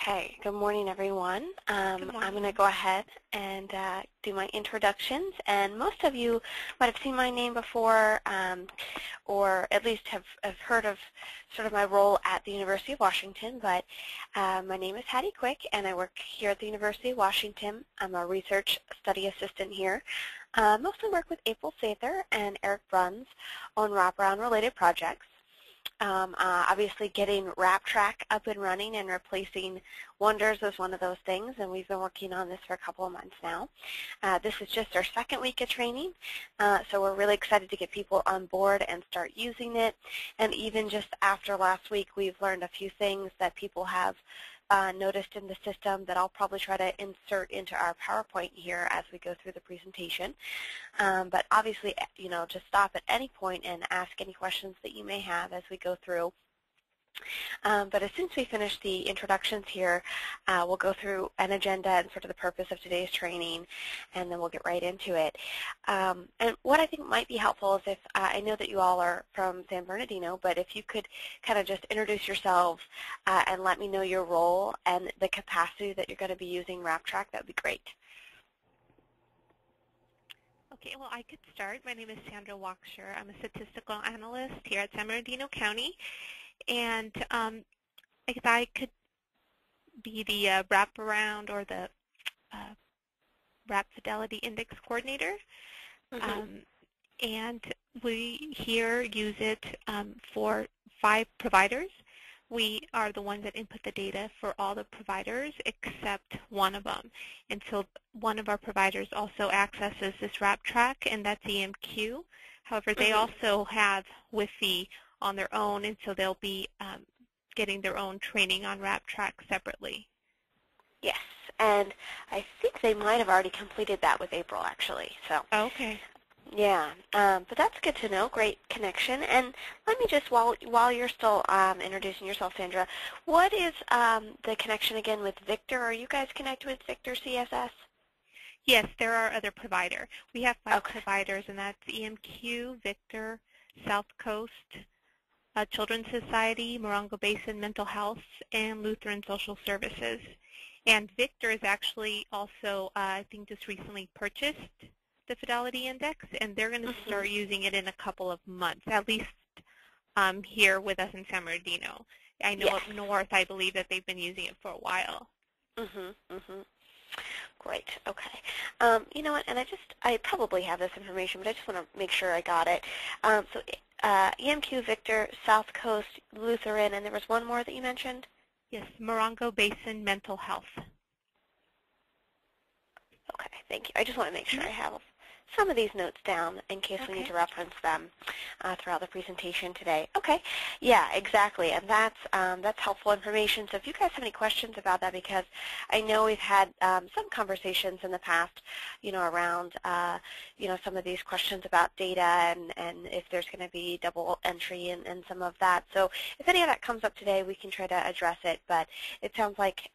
Okay, good morning, everyone. Good morning. I'm going to go ahead and do my introductions, and most of you might have seen my name before, or at least have heard of sort of my role at the University of Washington, but my name is Hattie Quick, and I work here at the University of Washington. I'm a research study assistant here. Mostly work with April Sather and Eric Bruns on wraparound-related projects. Obviously getting WrapTrack up and running and replacing Wonders is one of those things, and we've been working on this for a couple of months now. This is just our second week of training, so we're really excited to get people on board and start using it. And even just after last week, we've learned a few things that people have noticed in the system that I'll probably try to insert into our PowerPoint here as we go through the presentation. But obviously, just stop at any point and ask any questions that you may have as we go through. But as soon as we finish the introductions here, we'll go through an agenda and sort of the purpose of today's training, and then we'll get right into it. And what I think might be helpful is if, I know that you all are from San Bernardino, but if you could kind of just introduce yourselves and let me know your role and the capacity that you're going to be using WrapTrack, that would be great. Okay, well, I could start. My name is Sandra Waksher. I'm a statistical analyst here at San Bernardino County. And I guess I could be the wraparound or the Wrap Fidelity Index Coordinator. And we here use it for 5 providers. We are the ones that input the data for all the providers except one of them. And so one of our providers also accesses this WrapTrack, and that's EMQ. However, they also have Wi-Fi on their own, and so they'll be getting their own training on WrapTrack separately. Yes, and I think they might have already completed that with April, actually. So. Okay. Yeah, but that's good to know. Great connection. And let me just, while you're still introducing yourself, Sandra, what is the connection again with Victor? Are you guys connected with Victor CSS? Yes, there are other providers. We have 5 providers, and that's EMQ, Victor, South Coast, Children's Society, Morongo Basin Mental Health, and Lutheran Social Services. And Victor is actually also, I think, just recently purchased the Fidelity Index, and they're going to start using it in a couple of months, at least here with us in San Bernardino. I know up north, I believe that they've been using it for a while. Great. Okay. You know what? And I probably have this information, but I just want to make sure I got it. So EMQ, Victor, South Coast, Lutheran, and there was one more that you mentioned? Yes, Morongo Basin Mental Health. Okay, thank you. I just want to make sure I have some of these notes down in case we need to reference them throughout the presentation today. Okay, yeah, exactly, and that's helpful information. So if you guys have any questions about that, because I know we've had some conversations in the past, around some of these questions about data and if there's going to be double entry and some of that. So if any of that comes up today, we can try to address it. But it sounds like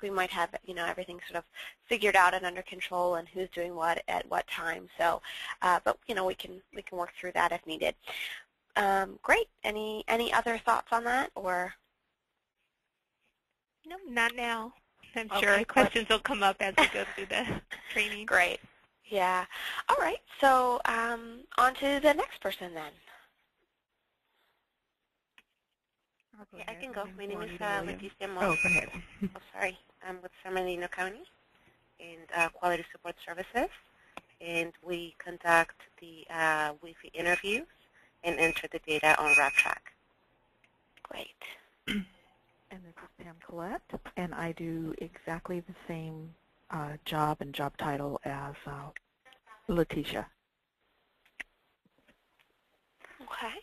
we might have everything sort of figured out and under control, and who's doing what at what time. So, but we can work through that if needed. Great. Any other thoughts on that, or? No, not now. I'm sure questions will come up as we go through the training. Great. Yeah. All right. So on to the next person then. Okay, I can go. My name is Leticia Moore. Oh, go ahead. Sorry. I'm with San Bernardino County and Quality Support Services, and we conduct the Wi-Fi interviews and enter the data on WrapTrack. Great. And this is Pam Collette, and I do exactly the same job and job title as Leticia. Okay.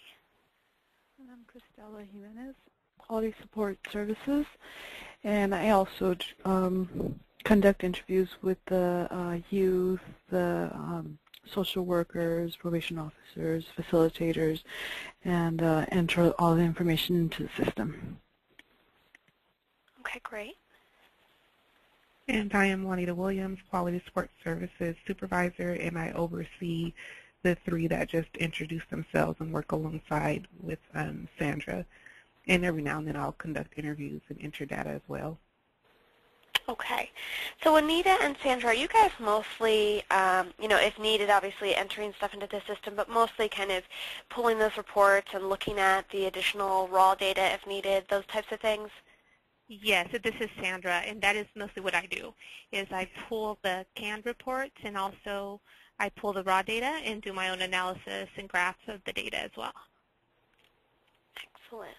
And I'm Cristela Jimenez, Quality Support Services, and I also conduct interviews with the youth, the social workers, probation officers, facilitators, and enter all the information into the system. Okay, great. And I am Juanita Williams, Quality Support Services Supervisor, and I oversee the 3 that just introduced themselves and work alongside with Sandra. And every now and then I'll conduct interviews and enter data as well. Okay. So Anita and Sandra, are you guys mostly, if needed, obviously entering stuff into the system, but mostly kind of pulling those reports and looking at the additional raw data if needed, those types of things? Yes, so this is Sandra, and that is mostly what I do, is I pull the canned reports and also I pull the raw data and do my own analysis and graphs of the data as well. Excellent.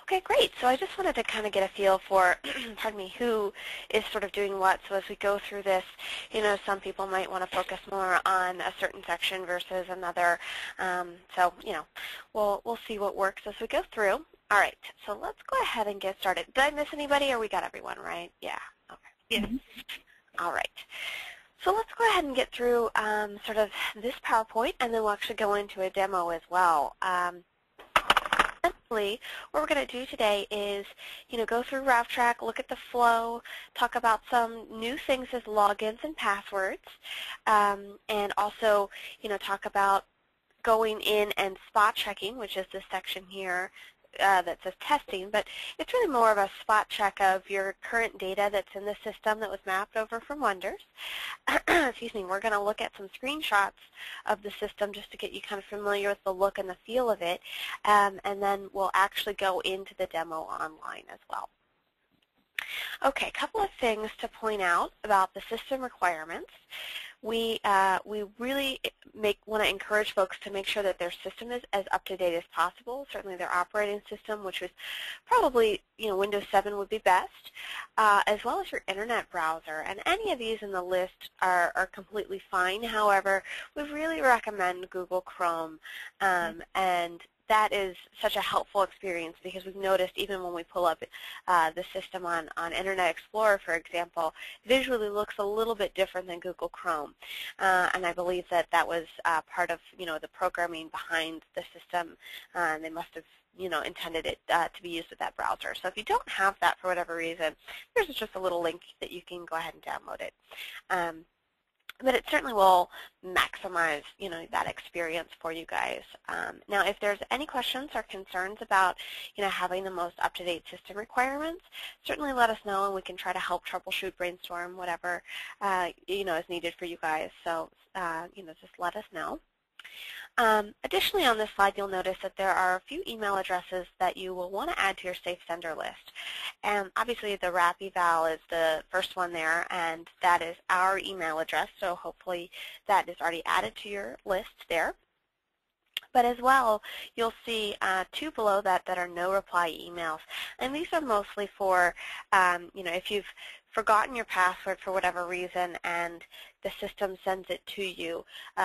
Okay, great. So I just wanted to kind of get a feel for, pardon me, who is sort of doing what. So as we go through this, some people might want to focus more on a certain section versus another. We'll see what works as we go through. All right, so let's go ahead and get started. Did I miss anybody, or we got everyone, right? Yeah, okay. Yes. All right. So let's go ahead and get through sort of this PowerPoint, and then we'll actually go into a demo as well. Essentially, what we're going to do today is, go through WrapTrack, look at the flow, talk about some new things as logins and passwords, and also, talk about going in and spot checking, which is this section here that says testing, but it's really more of a spot check of your current data that's in the system that was mapped over from Wonders. Excuse me, we're going to look at some screenshots of the system just to get you kind of familiar with the look and the feel of it, and then we'll actually go into the demo online as well. Okay, a couple of things to point out about the system requirements. We really want to encourage folks to make sure that their system is as up-to-date as possible. Certainly their operating system, which was probably, Windows 7 would be best, as well as your internet browser. And any of these in the list are completely fine. However, we really recommend Google Chrome, and that is such a helpful experience because we've noticed even when we pull up the system on Internet Explorer, for example, visually looks a little bit different than Google Chrome. And I believe that was part of the programming behind the system. They must have intended it to be used with that browser. So if you don't have that for whatever reason, there's just a little link that you can go ahead and download it. But it certainly will maximize, that experience for you guys. Now, if there's any questions or concerns about, having the most up-to-date system requirements, certainly let us know, and we can try to help troubleshoot, brainstorm, whatever, is needed for you guys. So, just let us know. Additionally, on this slide, you'll notice that there are a few email addresses that you will want to add to your safe sender list. And obviously, the Wrap Eval is the first one there, and that is our email address. So hopefully, that is already added to your list there. But as well, you'll see two below that are no reply emails. And these are mostly for, if you've forgotten your password for whatever reason and the system sends it to you,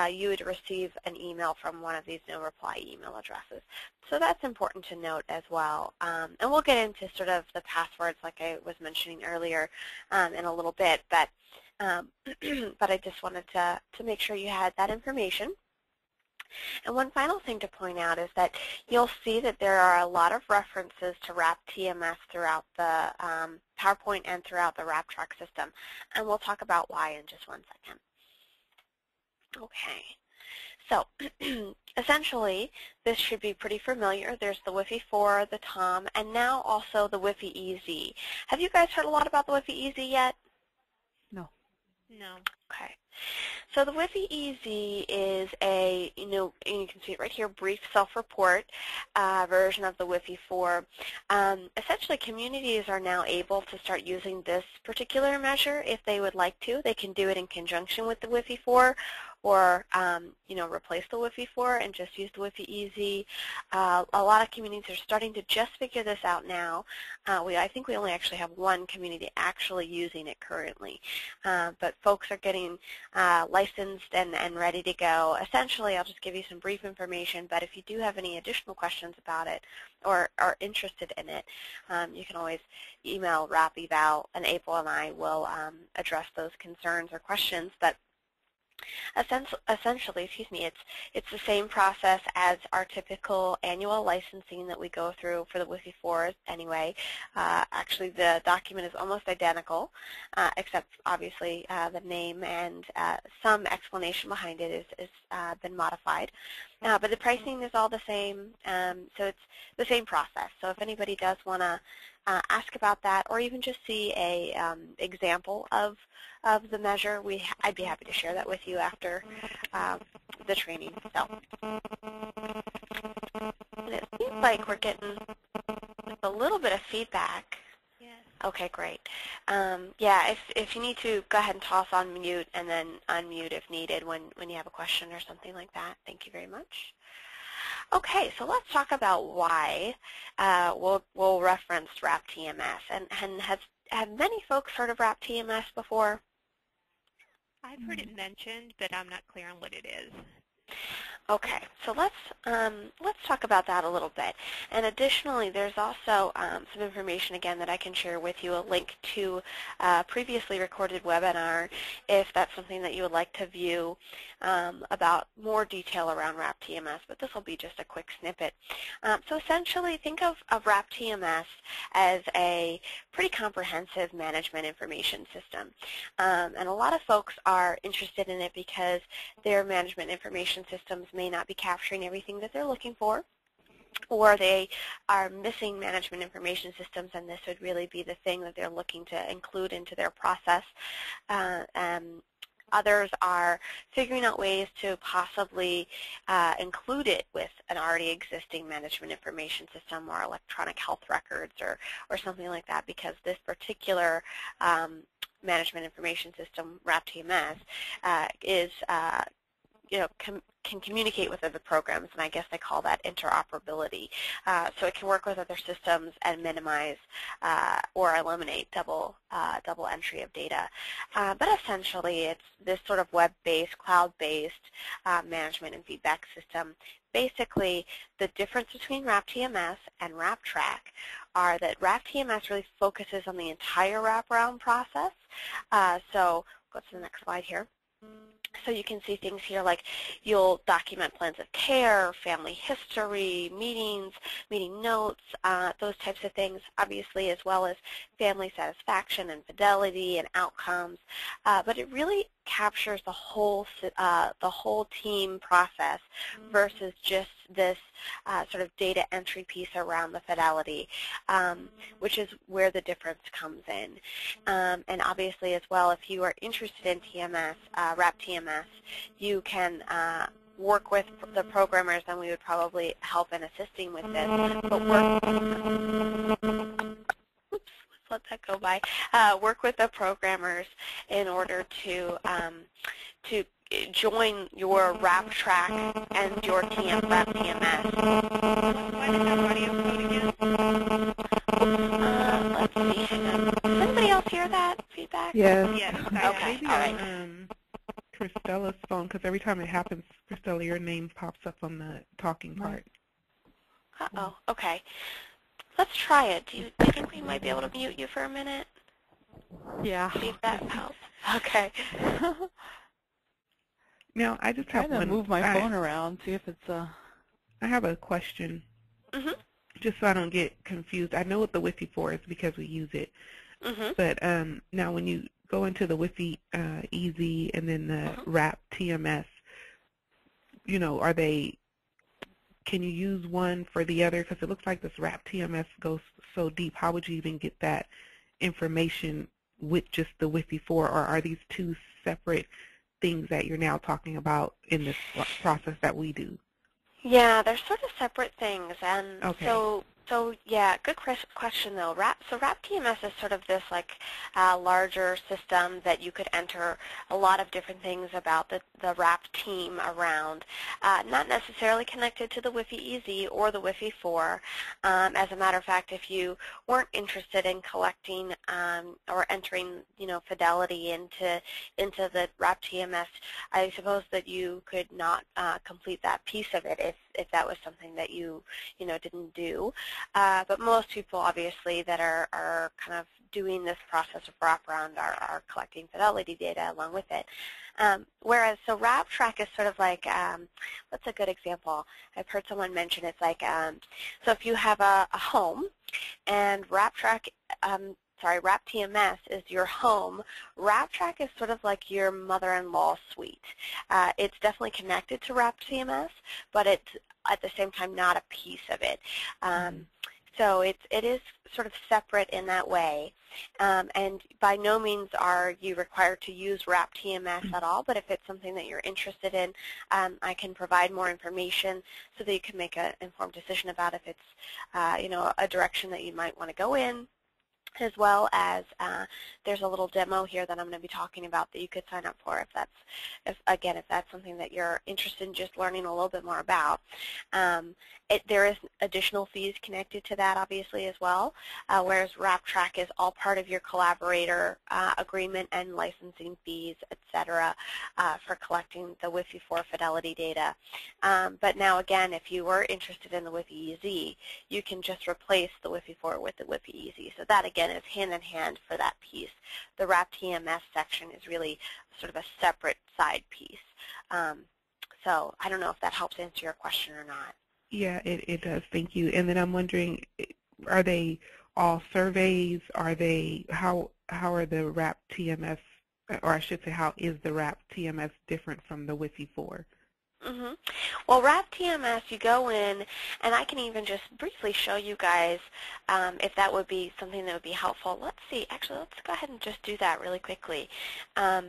you would receive an email from one of these no reply email addresses. So that's important to note as well. And we'll get into sort of the passwords like I was mentioning earlier in a little bit, but I just wanted to make sure you had that information. And one final thing to point out is that you'll see that there are a lot of references to Wrap TMS throughout the PowerPoint and throughout the WrapTrack system. And we'll talk about why in just one second. Okay. So essentially, this should be pretty familiar. There's the Wi-Fi 4, the TOM, and now also the Wi-Fi EZ. Have you guys heard a lot about the Wi-Fi EZ yet? No. No. Okay. So the Wi-Fi EZ is a, and you can see it right here, brief self-report version of the Wi-Fi 4. Essentially, communities are now able to start using this particular measure if they would like to. They can do it in conjunction with the Wi-Fi 4 or, replace the Wi-Fi 4 and just use the Wi-Fi EZ. A lot of communities are starting to just figure this out now. I think we only actually have one community actually using it currently. But folks are getting licensed and ready to go. Essentially, I'll just give you some brief information, but if you do have any additional questions about it or are interested in it, you can always email Wrap Eval, and April and I will address those concerns or questions. But essentially, it's the same process as our typical annual licensing that we go through for the Wi-Fi 4 anyway. Actually, the document is almost identical, except obviously the name and some explanation behind it is been modified. But the pricing is all the same, so it's the same process. So if anybody does want to ask about that, or even just see a example of the measure, I'd be happy to share that with you after the training. So and it seems like we're getting a little bit of feedback. Yes. Okay, great. Yeah, if you need to, go ahead and toss on mute and then unmute if needed when you have a question or something like that. Thank you very much. Okay, so let's talk about why we'll reference WrapTMS. And have many folks heard of WrapTMS before? I've heard it mentioned, but I'm not clear on what it is. Okay, so let's talk about that a little bit. And additionally, there's also some information again that I can share with you, a link to a previously recorded webinar if that's something that you would like to view about more detail around WrapTMS, but this will be just a quick snippet. So essentially, think of WrapTMS as a pretty comprehensive management information system. And a lot of folks are interested in it because their management information systems may not be capturing everything that they're looking for, or they are missing management information systems, and this would really be the thing that they're looking to include into their process. Others are figuring out ways to possibly include it with an already existing management information system or electronic health records or something like that, because this particular management information system, WrapTMS, is can communicate with other programs, and I guess they call that interoperability. So it can work with other systems and minimize or eliminate double entry of data. But essentially, it's this sort of web-based, cloud-based management and feedback system. Basically, the difference between WrapTMS and WrapTrack are that WrapTMS really focuses on the entire wraparound process. So go to the next slide here. So you can see things here like you'll document plans of care, family history, meetings, meeting notes, those types of things, obviously, as well as family satisfaction and fidelity and outcomes. But it really captures the whole team process versus just this sort of data entry piece around the fidelity, which is where the difference comes in. And obviously, as well, if you are interested in TMS, WrapTMS, you can work with the programmers, and we would probably help in assisting with this. But let that go by. Work with the programmers in order to join your WrapTrack and your WrapTMS. What is that audio code again? Let's see. Does anybody else hear that feedback? Yes. Yes. Okay. Maybe All right. on Christella's phone, because every time it happens, Christella, your name pops up on the talking part. Uh-oh. Okay. Let's try it. Do you think we might be able to mute you for a minute? Yeah. See if that helps. Okay. Now, I just have Trying to one. move my phone around, see if it's I have a question, just so I don't get confused. I know what the Wi-Fi 4 is because we use it, but now when you go into the Wi-Fi Easy and then the WrapTMS, are they? Can you use one for the other? Because it looks like this WrapTMS goes so deep. How would you even get that information with just the Wi-Fi 4, or are these two separate things that you're now talking about in this process that we do? Yeah, they're sort of separate things, and okay. So yeah, good question though. So WrapTMS is sort of this like larger system that you could enter a lot of different things about the Wrap team around, not necessarily connected to the Wi-Fi Easy or the Wi-Fi 4. As a matter of fact, if you weren't interested in collecting or entering, fidelity into the WrapTMS, I suppose that you could not complete that piece of it if that was something that you didn't do. But most people, obviously, that are kind of doing this process of wraparound are collecting fidelity data along with it. Whereas, so WrapTrack is sort of like, what's a good example? I've heard someone mention it's like, so if you have a home and WrapTrack, WrapTMS is your home. WrapTrack is sort of like your mother-in-law suite. It's definitely connected to WrapTMS, but it's at the same time not a piece of it. So it is sort of separate in that way. And by no means are you required to use WrapTMS at all, but if it's something that you're interested in, I can provide more information so that you can make an informed decision about if it's you know, a direction that you might want to go in, as well as there's a little demo here that I'm going to be talking about that you could sign up for if that's something that you're interested in just learning a little bit more about. There is additional fees connected to that, obviously, as well, whereas WrapTrack is all part of your collaborator agreement and licensing fees, etc., for collecting the Wi-Fi 4 fidelity data. But now, again, if you were interested in the Wi-Fi EZ, you can just replace the Wi-Fi 4 with the Wi-Fi EZ. So that, again, is hand in hand for that piece. The WrapTMS section is really sort of a separate side piece. So I don't know if that helps answer your question or not. Yeah, it does. Thank you. And then I'm wondering, are they all surveys? Are they how are the WrapTMS, or I should say, how is the WrapTMS different from the Wi-Fi 4? Well, WrapTMS, you go in, and I can even just briefly show you guys if that would be something that would be helpful. Let's see. Actually, let's go ahead and just do that really quickly. I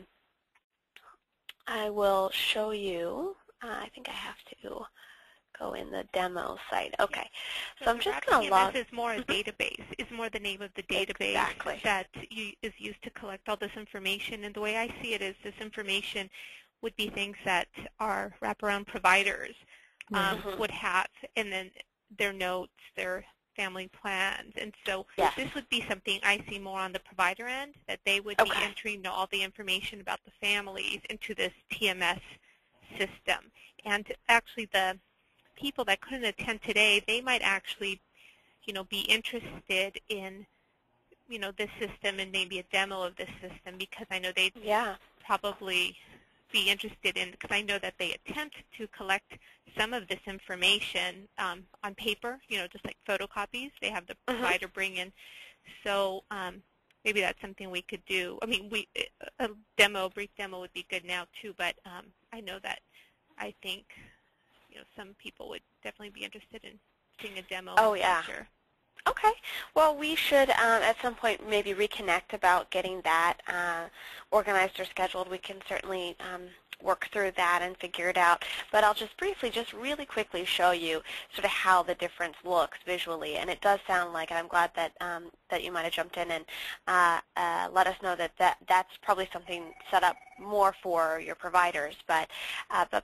will show you. I think I have to go in the demo site. Okay. So I'm just going to log. WrapTMS is more a database. It's more the name of the database that is used to collect all this information. And the way I see it is this information would be things that our wraparound providers would have, and then their notes, their family plans. And so this would be something I see more on the provider end, that they would be entering all the information about the families into this TMS system. And actually the people that couldn't attend today, they might actually, you know, be interested in, you know, this system and maybe a demo of this system, because I know they'd probably be interested in, because I know that they attempt to collect some of this information on paper, you know, just like photocopies. They have the provider bring in. So maybe that's something we could do. I mean, a brief demo would be good now too, but I know that I think, you know, some people would definitely be interested in seeing a demo. Oh, yeah. Future. Okay. Well, we should at some point maybe reconnect about getting that organized or scheduled. We can certainly work through that and figure it out. But I'll just briefly, just really quickly show you sort of how the difference looks visually. And it does sound like, and I'm glad that that you might have jumped in and let us know that that's probably something set up more for your providers. But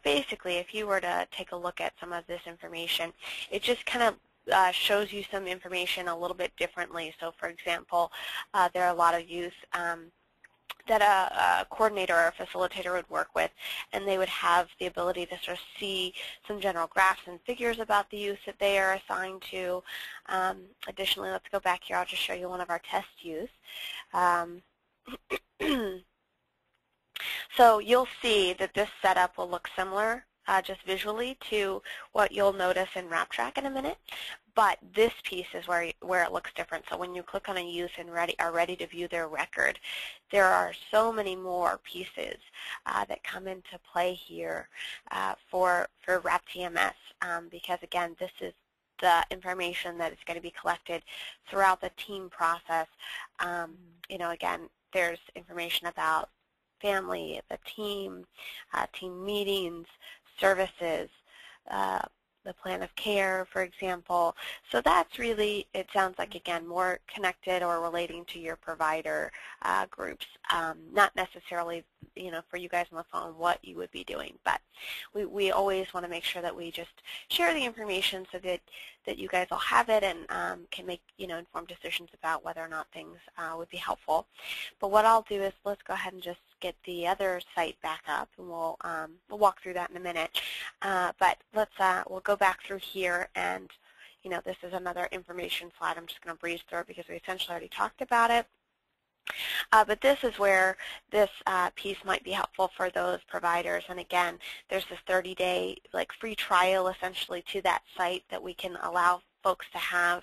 basically, if you were to take a look at some of this information, it just kind of shows you some information a little bit differently. So, for example, there are a lot of youth that a coordinator or a facilitator would work with, and they would have the ability to sort of see some general graphs and figures about the youth that they are assigned to. Additionally, let's go back here. I'll just show you one of our test youth. So you'll see that this setup will look similar just visually to what you'll notice in WrapTrack in a minute, but this piece is where it looks different. So when you click on a youth and are ready to view their record, there are so many more pieces that come into play here for WrapTMS, because again, this is the information that is going to be collected throughout the team process. You know, again, there's information about family, the team, team meetings, services, the plan of care, for example. So that's really, it sounds like, again, more connected or relating to your provider groups, not necessarily, you know, for you guys on the phone what you would be doing. But we always want to make sure that we just share the information so that you guys all have it and can make, you know, informed decisions about whether or not things would be helpful. But what I'll do is let's go ahead and just get the other site back up, and we'll walk through that in a minute. But we'll go back through here, and you know, this is another information slide. I'm just going to breeze through it because we essentially already talked about it. But this is where this piece might be helpful for those providers. And again, there's this 30-day like free trial essentially to that site that we can allow folks to have,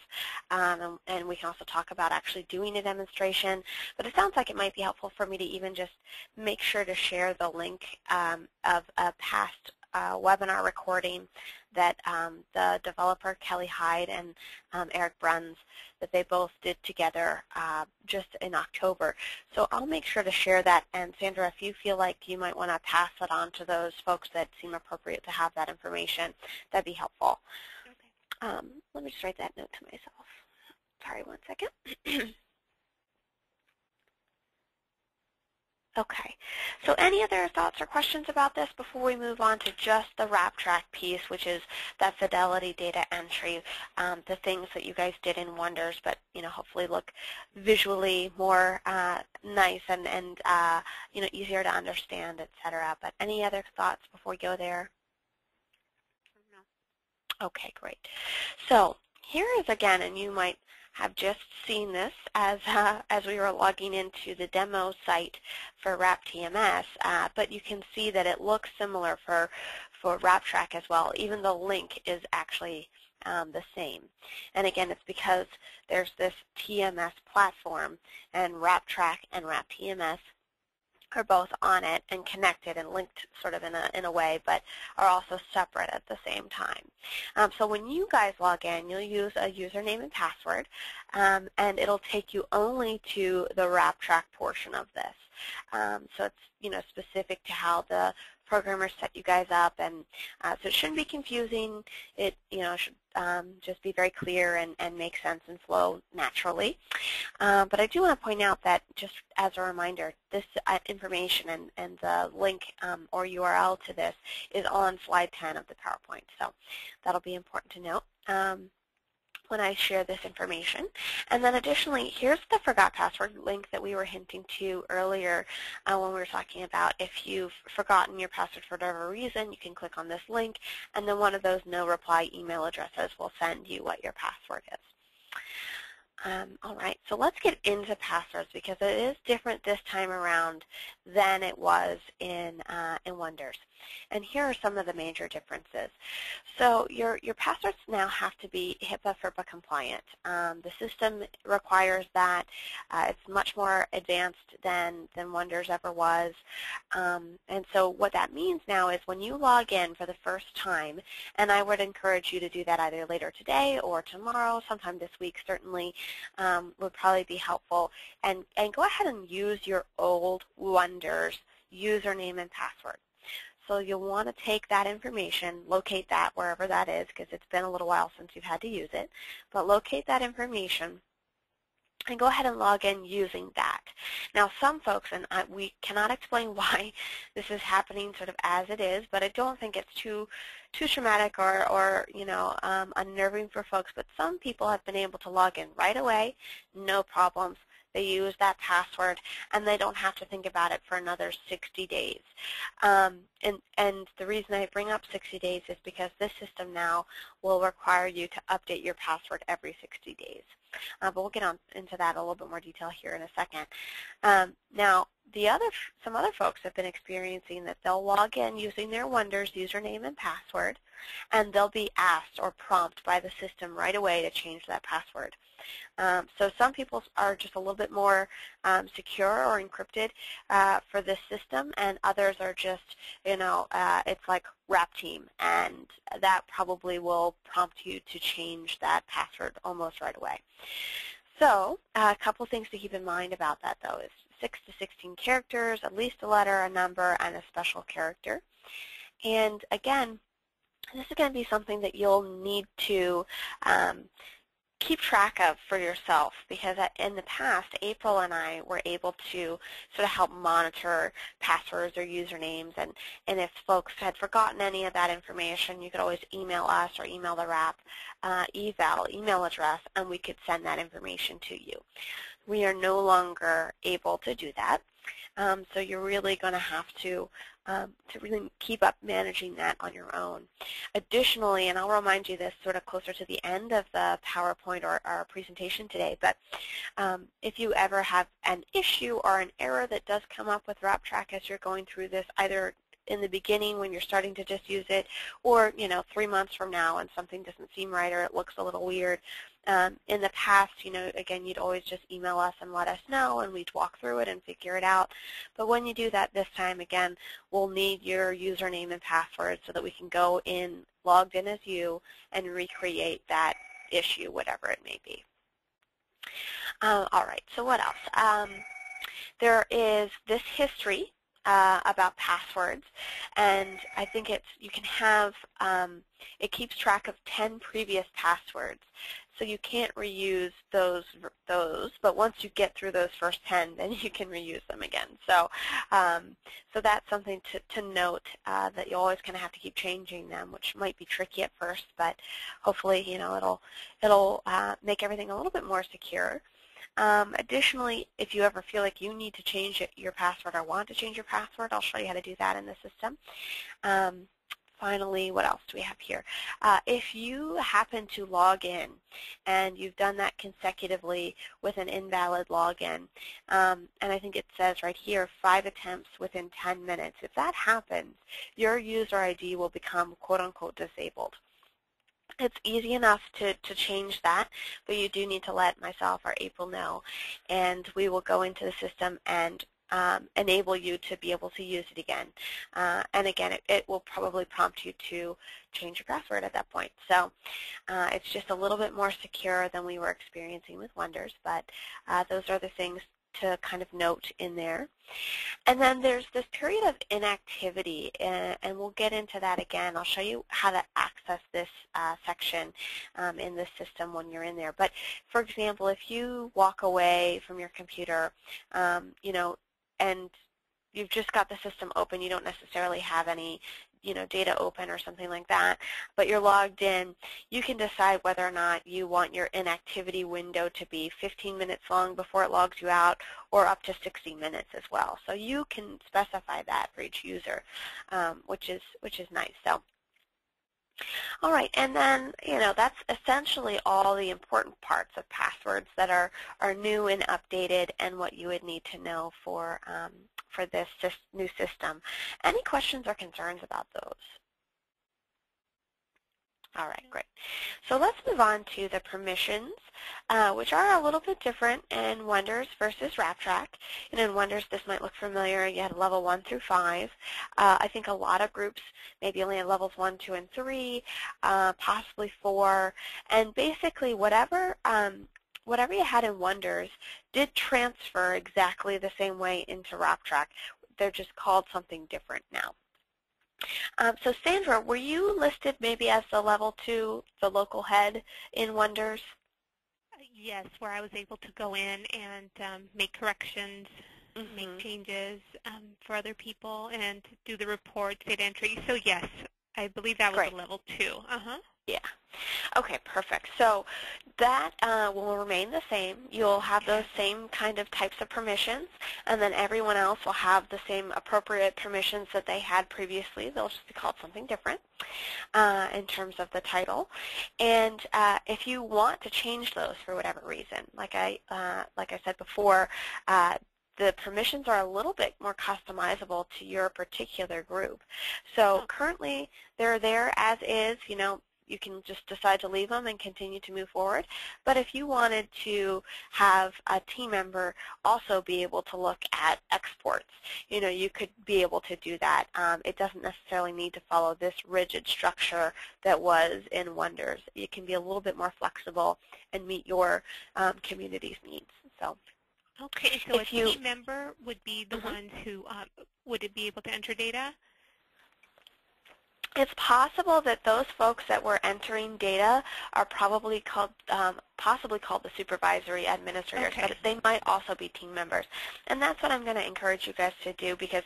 and we can also talk about actually doing a demonstration. But it sounds like it might be helpful for me to even just make sure to share the link of a past webinar recording that the developer Kelly Hyde and Eric Bruns, that they both did together just in October. So I'll make sure to share that. And Sandra, if you feel like you might want to pass it on to those folks that seem appropriate to have that information, that'd be helpful. Okay. Let me just write that note to myself. Sorry, one second. Okay, so any other thoughts or questions about this before we move on to just the WrapTrack piece, which is that fidelity data entry, the things that you guys did in Wonders, but hopefully look visually more nice and easier to understand, etc. But any other thoughts before we go there? No. Okay, great. So here is again, and you might have just seen this as we were logging into the demo site for WrapTMS, but you can see that it looks similar for WrapTrack as well, even the link is actually the same. And again, it's because there's this TMS platform, and WrapTrack and WrapTMS are both on it and connected and linked sort of in a way, but are also separate at the same time. So when you guys log in, you'll use a username and password, and it'll take you only to the WrapTrack portion of this. So it's specific to how the programmers set you guys up, and so it shouldn't be confusing. It should just be very clear and make sense and flow naturally. But I do want to point out that, just as a reminder, this information and the link or URL to this is on slide 10 of the PowerPoint, so that'll be important to note when I share this information. And then additionally, here's the forgot password link that we were hinting to earlier when we were talking about if you've forgotten your password for whatever reason, you can click on this link, and then one of those no reply email addresses will send you what your password is. All right, so let's get into passwords, because it is different this time around than it was in Wonders. And here are some of the major differences. So your passwords now have to be HIPAA FERPA compliant. The system requires that. It's much more advanced than Wonders ever was. And so what that means now is when you log in for the first time, and I would encourage you to do that either later today or tomorrow, sometime this week certainly, would probably be helpful, and go ahead and use your old Wonders username and password. So you'll want to take that information, locate that wherever that is, because it's been a little while since you've had to use it, but locate that information and go ahead and log in using that. Now some folks, and we cannot explain why this is happening sort of as it is, but I don't think it's too traumatic or unnerving for folks, but some people have been able to log in right away, no problems. They use that password, and they don't have to think about it for another 60 days. And the reason I bring up 60 days is because this system now will require you to update your password every 60 days. But we'll get on into that a little bit more detail here in a second. Now, some other folks have been experiencing that they'll log in using their Wonders username and password, and they'll be asked or prompted by the system right away to change that password. So some people are just a little bit more secure or encrypted for this system, and others are just, it's like Wrap Team, and that probably will prompt you to change that password almost right away. So a couple things to keep in mind about that, though, is 6 to 16 characters, at least a letter, a number, and a special character. And again, this is going to be something that you'll need to keep track of for yourself, because in the past, April and I were able to sort of help monitor passwords or usernames, and if folks had forgotten any of that information, you could always email us or email the WRAP email address, and we could send that information to you. We are no longer able to do that, so you're really going to have to really keep up managing that on your own. Additionally, and I'll remind you this sort of closer to the end of the PowerPoint or our presentation today, but if you ever have an issue or an error that does come up with WrapTrack as you're going through this, either in the beginning when you're starting to just use it, or 3 months from now and something doesn't seem right or it looks a little weird. In the past, again, you'd always just email us and let us know, and we'd walk through it and figure it out. But when you do that this time, again, we'll need your username and password so that we can go in, logged in as you, and recreate that issue, whatever it may be. All right, so what else? There is this history about passwords, and I think you can have, it keeps track of 10 previous passwords. So you can't reuse those, but once you get through those first 10, then you can reuse them again. So, so that's something to note, that you always kind of have to keep changing them, which might be tricky at first, but hopefully, it'll make everything a little bit more secure. Additionally, if you ever feel like you need to change your password or want to change your password, I'll show you how to do that in the system. Finally, what else do we have here? If you happen to log in and you've done that consecutively with an invalid login, and I think it says right here 5 attempts within 10 minutes, if that happens, your user ID will become quote-unquote disabled. It's easy enough to change that, but you do need to let myself or April know, and we will go into the system and enable you to be able to use it again. And again, it will probably prompt you to change your password at that point. So it's just a little bit more secure than we were experiencing with Wonders, but those are the things to kind of note in there. And then there's this period of inactivity, and we'll get into that again. I'll show you how to access this section in the system when you're in there. But for example, if you walk away from your computer, and you've just got the system open, you don't necessarily have any data open or something like that, but you're logged in, you can decide whether or not you want your inactivity window to be 15 minutes long before it logs you out, or up to 60 minutes as well. So you can specify that for each user, which is nice. So, all right, and then that's essentially all the important parts of passwords that are new and updated, and what you would need to know for this new system. Any questions or concerns about those? All right, great. So let's move on to the permissions, which are a little bit different in Wonders versus WrapTrack. In Wonders, this might look familiar. You had level 1 through 5. I think a lot of groups maybe only had levels 1, 2, and 3, possibly 4, and basically whatever you had in Wonders did transfer exactly the same way into WrapTrack. They're just called something different now. So Sandra, were you listed maybe as the level 2, the local head in Wonders? Yes, where I was able to go in and make corrections, make changes for other people, and do the reports, data entry. So yes, I believe that was a level 2. Yeah. Okay, perfect. So that will remain the same. You'll have those same kind of types of permissions, and then everyone else will have the same appropriate permissions that they had previously. They'll just be called something different in terms of the title. And if you want to change those for whatever reason, like I said before, the permissions are a little bit more customizable to your particular group. So currently they're there as is. You can just decide to leave them and continue to move forward. But if you wanted to have a team member also be able to look at exports, you could be able to do that. It doesn't necessarily need to follow this rigid structure that was in Wonders. You can be a little bit more flexible and meet your community's needs. So. Okay, so a team member would be the ones who would be able to enter data? It's possible that those folks that were entering data are probably possibly called the supervisory administrators, but they might also be team members. And that's what I'm going to encourage you guys to do, because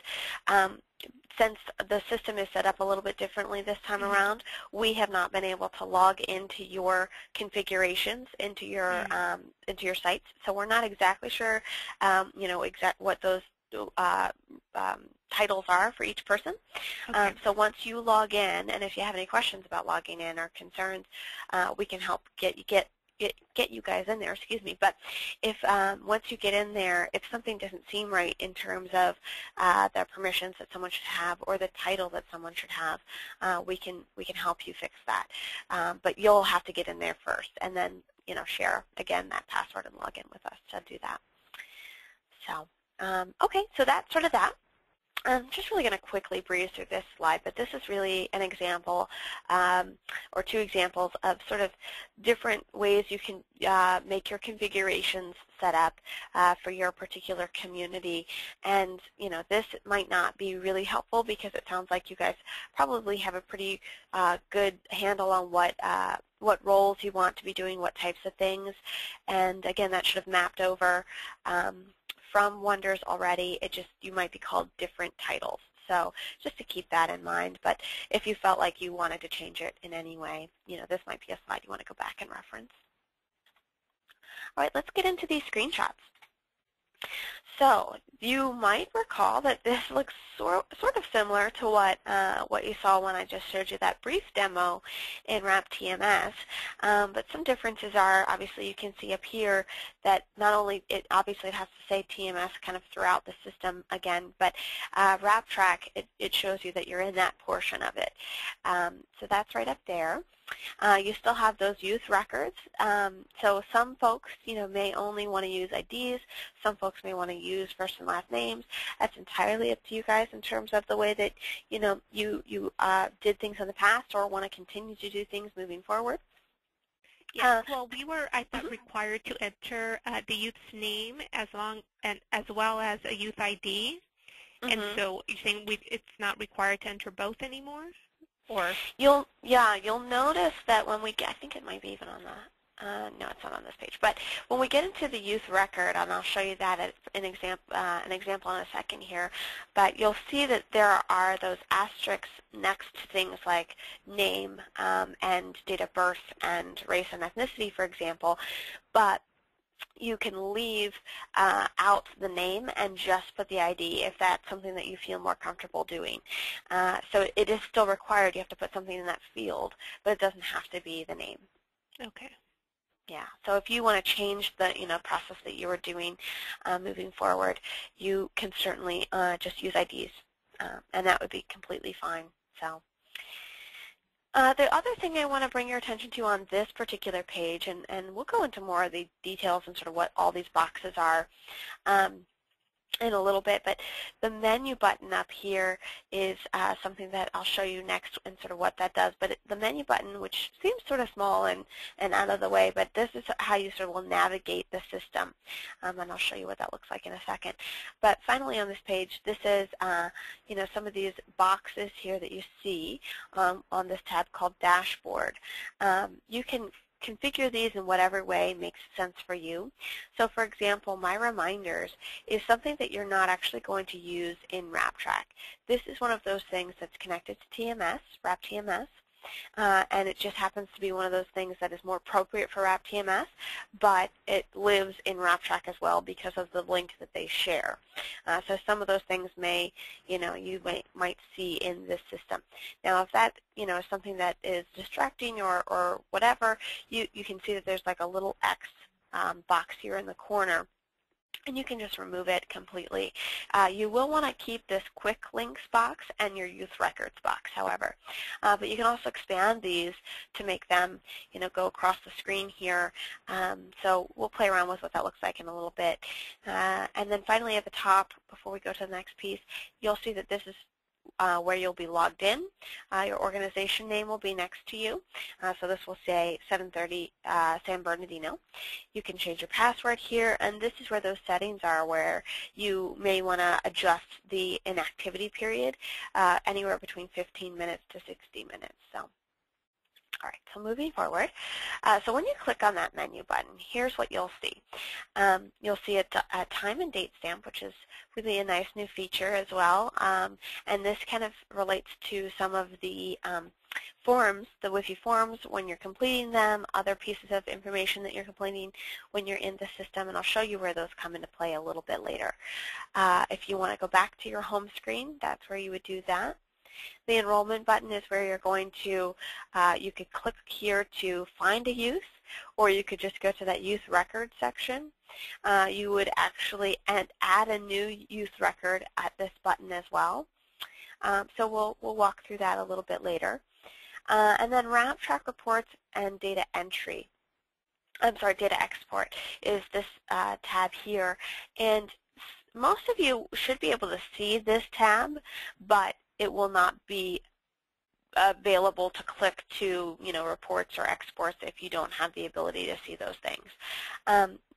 since the system is set up a little bit differently this time around, we have not been able to log into your configurations into your sites. So we're not exactly sure, what those titles are for each person. So once you log in, and if you have any questions about logging in or concerns, we can help get get you guys in there, excuse me. But if once you get in there, if something doesn't seem right in terms of the permissions that someone should have or the title that someone should have, we can help you fix that. But you'll have to get in there first, and then share again that password and log in with us to do that. So okay, so that's sort of that. I'm just really going to quickly breeze through this slide, but this is really an example or two examples of sort of different ways you can make your configurations set up for your particular community. And this might not be really helpful because it sounds like you guys probably have a pretty good handle on what roles you want to be doing, what types of things. And again, that should have mapped over from Wonders already. You might be called different titles. So just to keep that in mind. But if you felt like you wanted to change it in any way, this might be a slide you want to go back and reference. All right, let's get into these screenshots. So you might recall that this looks sort of similar to what you saw when I just showed you that brief demo in WrapTMS, but some differences are, obviously you can see up here that not only it has to say TMS kind of throughout the system again, but WrapTrack, it shows you that you're in that portion of it. So that's right up there. You still have those youth records. So some folks, may only want to use IDs. Some folks may want to use first and last names. That's entirely up to you guys in terms of the way that, you did things in the past or want to continue to do things moving forward. Yeah, well, we were, I thought, required to enter the youth's name as well as a youth ID. And so you're saying it's not required to enter both anymore? Or you'll notice that when we get, I think it might be even on the, no, it's not on this page, but when we get into the youth record, and I'll show you that as an example in a second here, but you'll see that there are those asterisks next to things like name and date of birth and race and ethnicity, for example, but you can leave out the name and just put the ID if that's something that you feel more comfortable doing. So it is still required. You have to put something in that field, but it doesn't have to be the name. Okay. Yeah. So if you want to change the process that you were doing moving forward, you can certainly just use IDs, and that would be completely fine. So. The other thing I want to bring your attention to on this particular page, and we'll go into more of the details and sort of what all these boxes are in a little bit, but the menu button up here is something that I'll show you next and sort of what that does. But the menu button, which seems sort of small and out of the way, but this is how you sort of will navigate the system, and I'll show you what that looks like in a second. But finally on this page, this is some of these boxes here that you see on this tab called Dashboard. You can configure these in whatever way makes sense for you. So for example, my reminders is something that you're not actually going to use in WrapTrack. This is one of those things that's connected to TMS, WrapTMS, and it just happens to be one of those things that is more appropriate for WrapTMS, but it lives in WrapTrack as well because of the link that they share. So some of those things may, you might see in this system. Now, if that, is something that is distracting or whatever, you can see that there's like a little X box here in the corner, and you can just remove it completely. You will want to keep this quick links box and your youth records box, however. But you can also expand these to make them, go across the screen here. So we'll play around with what that looks like in a little bit. And then finally at the top, before we go to the next piece, you'll see that this is where you'll be logged in. Your organization name will be next to you. So this will say 730 San Bernardino. You can change your password here, and this is where those settings are where you may want to adjust the inactivity period anywhere between 15 minutes to 60 minutes. So. All right, so moving forward, so when you click on that menu button, here's what you'll see. You'll see a time and date stamp, which is really a nice new feature as well, and this kind of relates to some of the forms, the WIFI forms, when you're completing them, other pieces of information that you're completing when you're in the system, and I'll show you where those come into play a little bit later. If you want to go back to your home screen, that's where you would do that. The enrollment button is where you're going to, you could click here to find a youth, or you could just go to that youth record section. You would actually add a new youth record at this button as well. So we'll walk through that a little bit later. And then WrapTrack reports and data entry. I'm sorry, data export is this tab here. And most of you should be able to see this tab, but it will not be available to click to, reports or exports if you don't have the ability to see those things.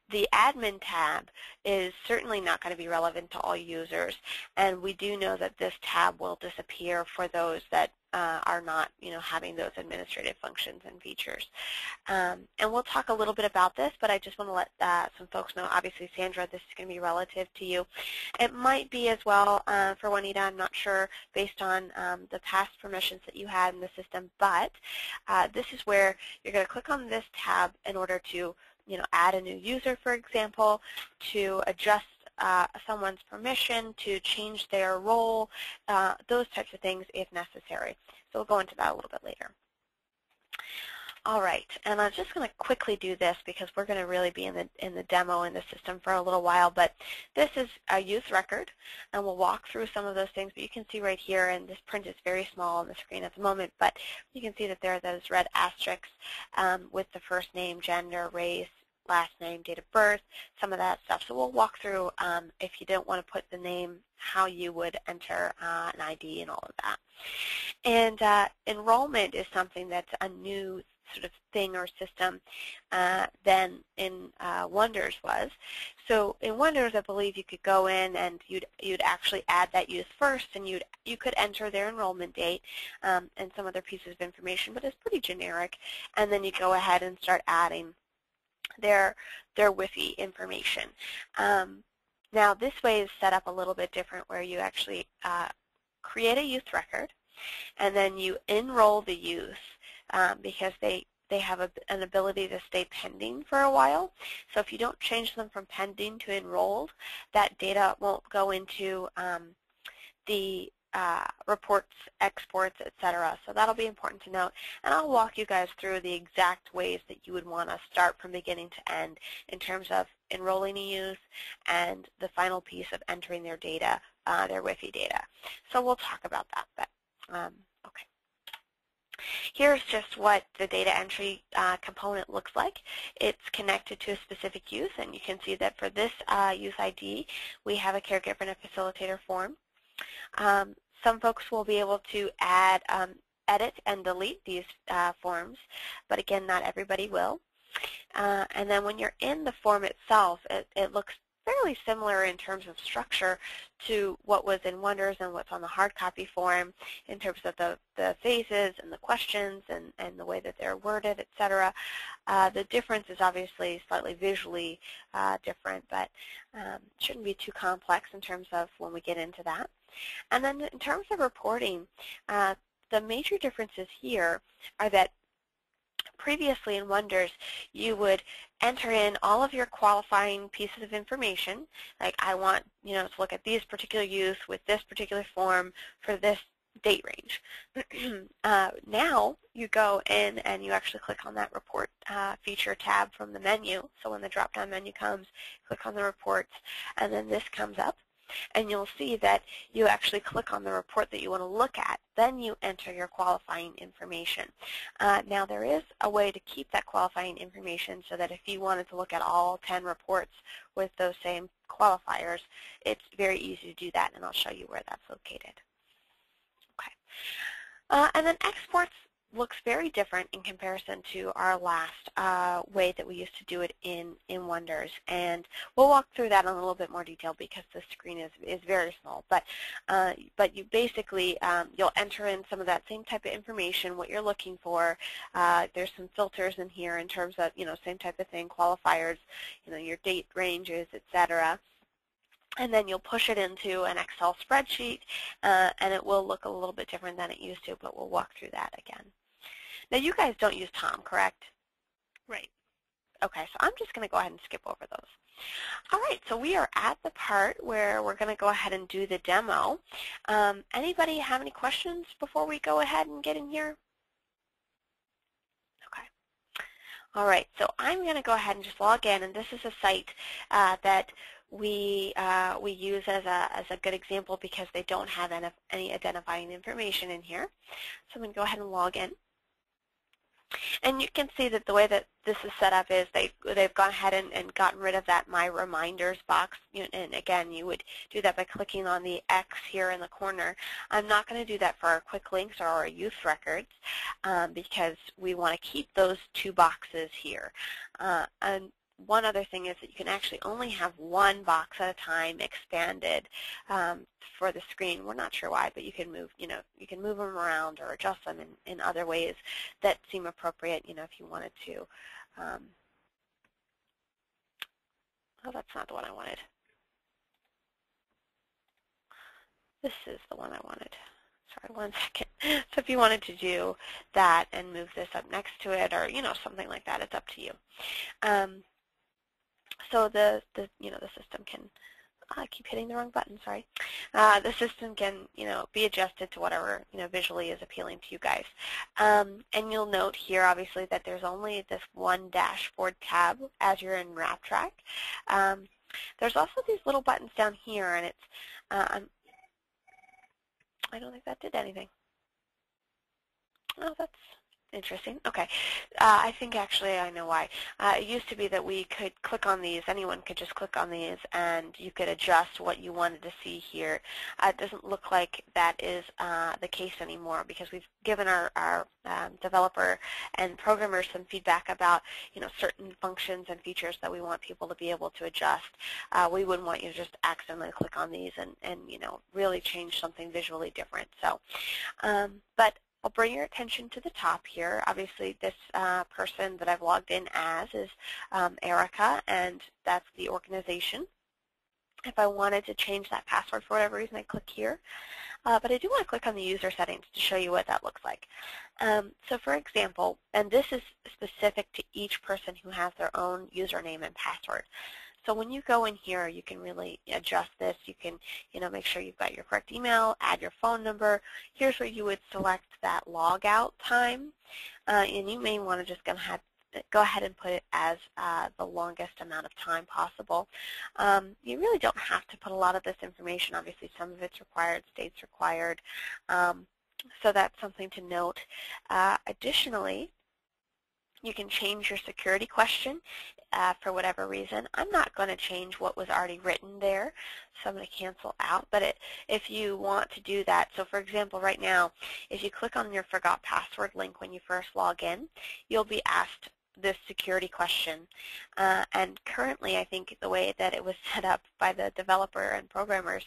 The admin tab is certainly not going to be relevant to all users, and we do know that this tab will disappear for those that are not, having those administrative functions and features. And we'll talk a little bit about this, but I just want to let some folks know, obviously, Sandra, this is going to be relative to you. It might be as well for Juanita, I'm not sure, based on the past permissions that you had in the system, but this is where you're going to click on this tab in order to add a new user, for example, to adjust someone's permission, to change their role, those types of things if necessary. So we'll go into that a little bit later. All right, and I'm just going to quickly do this because we're going to really be in the demo in the system for a little while, but this is a youth record, and we'll walk through some of those things, but you can see right here, and this print is very small on the screen at the moment, but you can see that there are those red asterisks with the first name, gender, race, last name, date of birth, some of that stuff. So we'll walk through, if you don't want to put the name, how you would enter an ID and all of that. And enrollment is something that's a new sort of thing or system than in Wonders was. So in Wonders, I believe you could go in and you'd actually add that youth first, and you could enter their enrollment date and some other pieces of information, but it's pretty generic. And then you go ahead and start adding their WIFI information. Now this way is set up a little bit different, where you actually create a youth record, and then you enroll the youth because they have an ability to stay pending for a while. So if you don't change them from pending to enrolled, that data won't go into the reports, exports, etc. So that'll be important to note. And I'll walk you guys through the exact ways that you would want to start from beginning to end in terms of enrolling a youth and the final piece of entering their data, their WIFI data. So we'll talk about that. But okay. Here's just what the data entry component looks like. It's connected to a specific youth, and you can see that for this youth ID, we have a caregiver and a facilitator form. Some folks will be able to add, edit, and delete these forms, but again, not everybody will. And then when you're in the form itself, it looks fairly similar in terms of structure to what was in Wonders and what's on the hard copy form in terms of the phases and the questions and the way that they're worded, etc. The difference is obviously slightly visually different, but shouldn't be too complex in terms of when we get into that. And then in terms of reporting, the major differences here are that previously in Wonders, you would enter in all of your qualifying pieces of information, like I want to look at these particular youth with this particular form for this date range. Now you go in and you actually click on that report feature tab from the menu. So when the drop-down menu comes, click on the reports, and then this comes up. And you'll see that you actually click on the report that you want to look at. Then you enter your qualifying information. Now there is a way to keep that qualifying information so that if you wanted to look at all 10 reports with those same qualifiers, it's very easy to do that, and I'll show you where that's located. Okay. And then exports looks very different in comparison to our last way that we used to do it in Wonders, and we'll walk through that in a little bit more detail because the screen is very small. But you basically you'll enter in some of that same type of information, what you're looking for. There's some filters in here in terms of same type of thing, qualifiers, your date ranges, etc. And then you'll push it into an Excel spreadsheet, and it will look a little bit different than it used to, but we'll walk through that again. Now, you guys don't use Tom, correct? Right. Okay, so I'm just going to go ahead and skip over those. All right, so we are at the part where we're going to go ahead and do the demo. Anybody have any questions before we go ahead and get in here? Okay. All right, so I'm going to go ahead and just log in, and this is a site that we use as a good example because they don't have any identifying information in here. So I'm going to go ahead and log in. And you can see that the way that this is set up is they've gone ahead and gotten rid of that My Reminders box. And again, you would do that by clicking on the X here in the corner. I'm not going to do that for our quick links or our youth records because we want to keep those two boxes here. And one other thing is that you can actually only have one box at a time expanded for the screen. We're not sure why, but you can move, you can move them around or adjust them in other ways that seem appropriate, if you wanted to. Oh, that's not the one I wanted. This is the one I wanted. Sorry, one second. So if you wanted to do that and move this up next to it or, something like that, it's up to you. So the system can, I keep hitting the wrong button, sorry. The system can, be adjusted to whatever, visually is appealing to you guys. And you'll note here, obviously, that there's only this one dashboard tab as you're in WrapTrack. There's also these little buttons down here, and it's, I don't think that did anything. Oh, that's interesting. Okay. I think actually I know why. It used to be that we could click on these, anyone could just click on these and you could adjust what you wanted to see here. It doesn't look like that is the case anymore because we've given our developer and programmers some feedback about certain functions and features that we want people to be able to adjust. We wouldn't want you to just accidentally click on these and really change something visually different. So, but I'll bring your attention to the top here. Obviously, this person that I've logged in as is Erica, and that's the organization. If I wanted to change that password for whatever reason, I click here. But I do want to click on the user settings to show you what that looks like. So for example, and this is specific to each person who has their own username and password. So when you go in here, you can really adjust this. You can, make sure you've got your correct email, add your phone number. Here's where you would select that logout time, and you may want to just go ahead and put it as the longest amount of time possible. You really don't have to put a lot of this information. Obviously, some of it's required, states required. So that's something to note. Additionally, you can change your security question for whatever reason. I'm not going to change what was already written there, so I'm going to cancel out. But if you want to do that, so for example, right now, if you click on your forgot password link when you first log in, you'll be asked this security question. And currently, I think the way that it was set up by the developer and programmers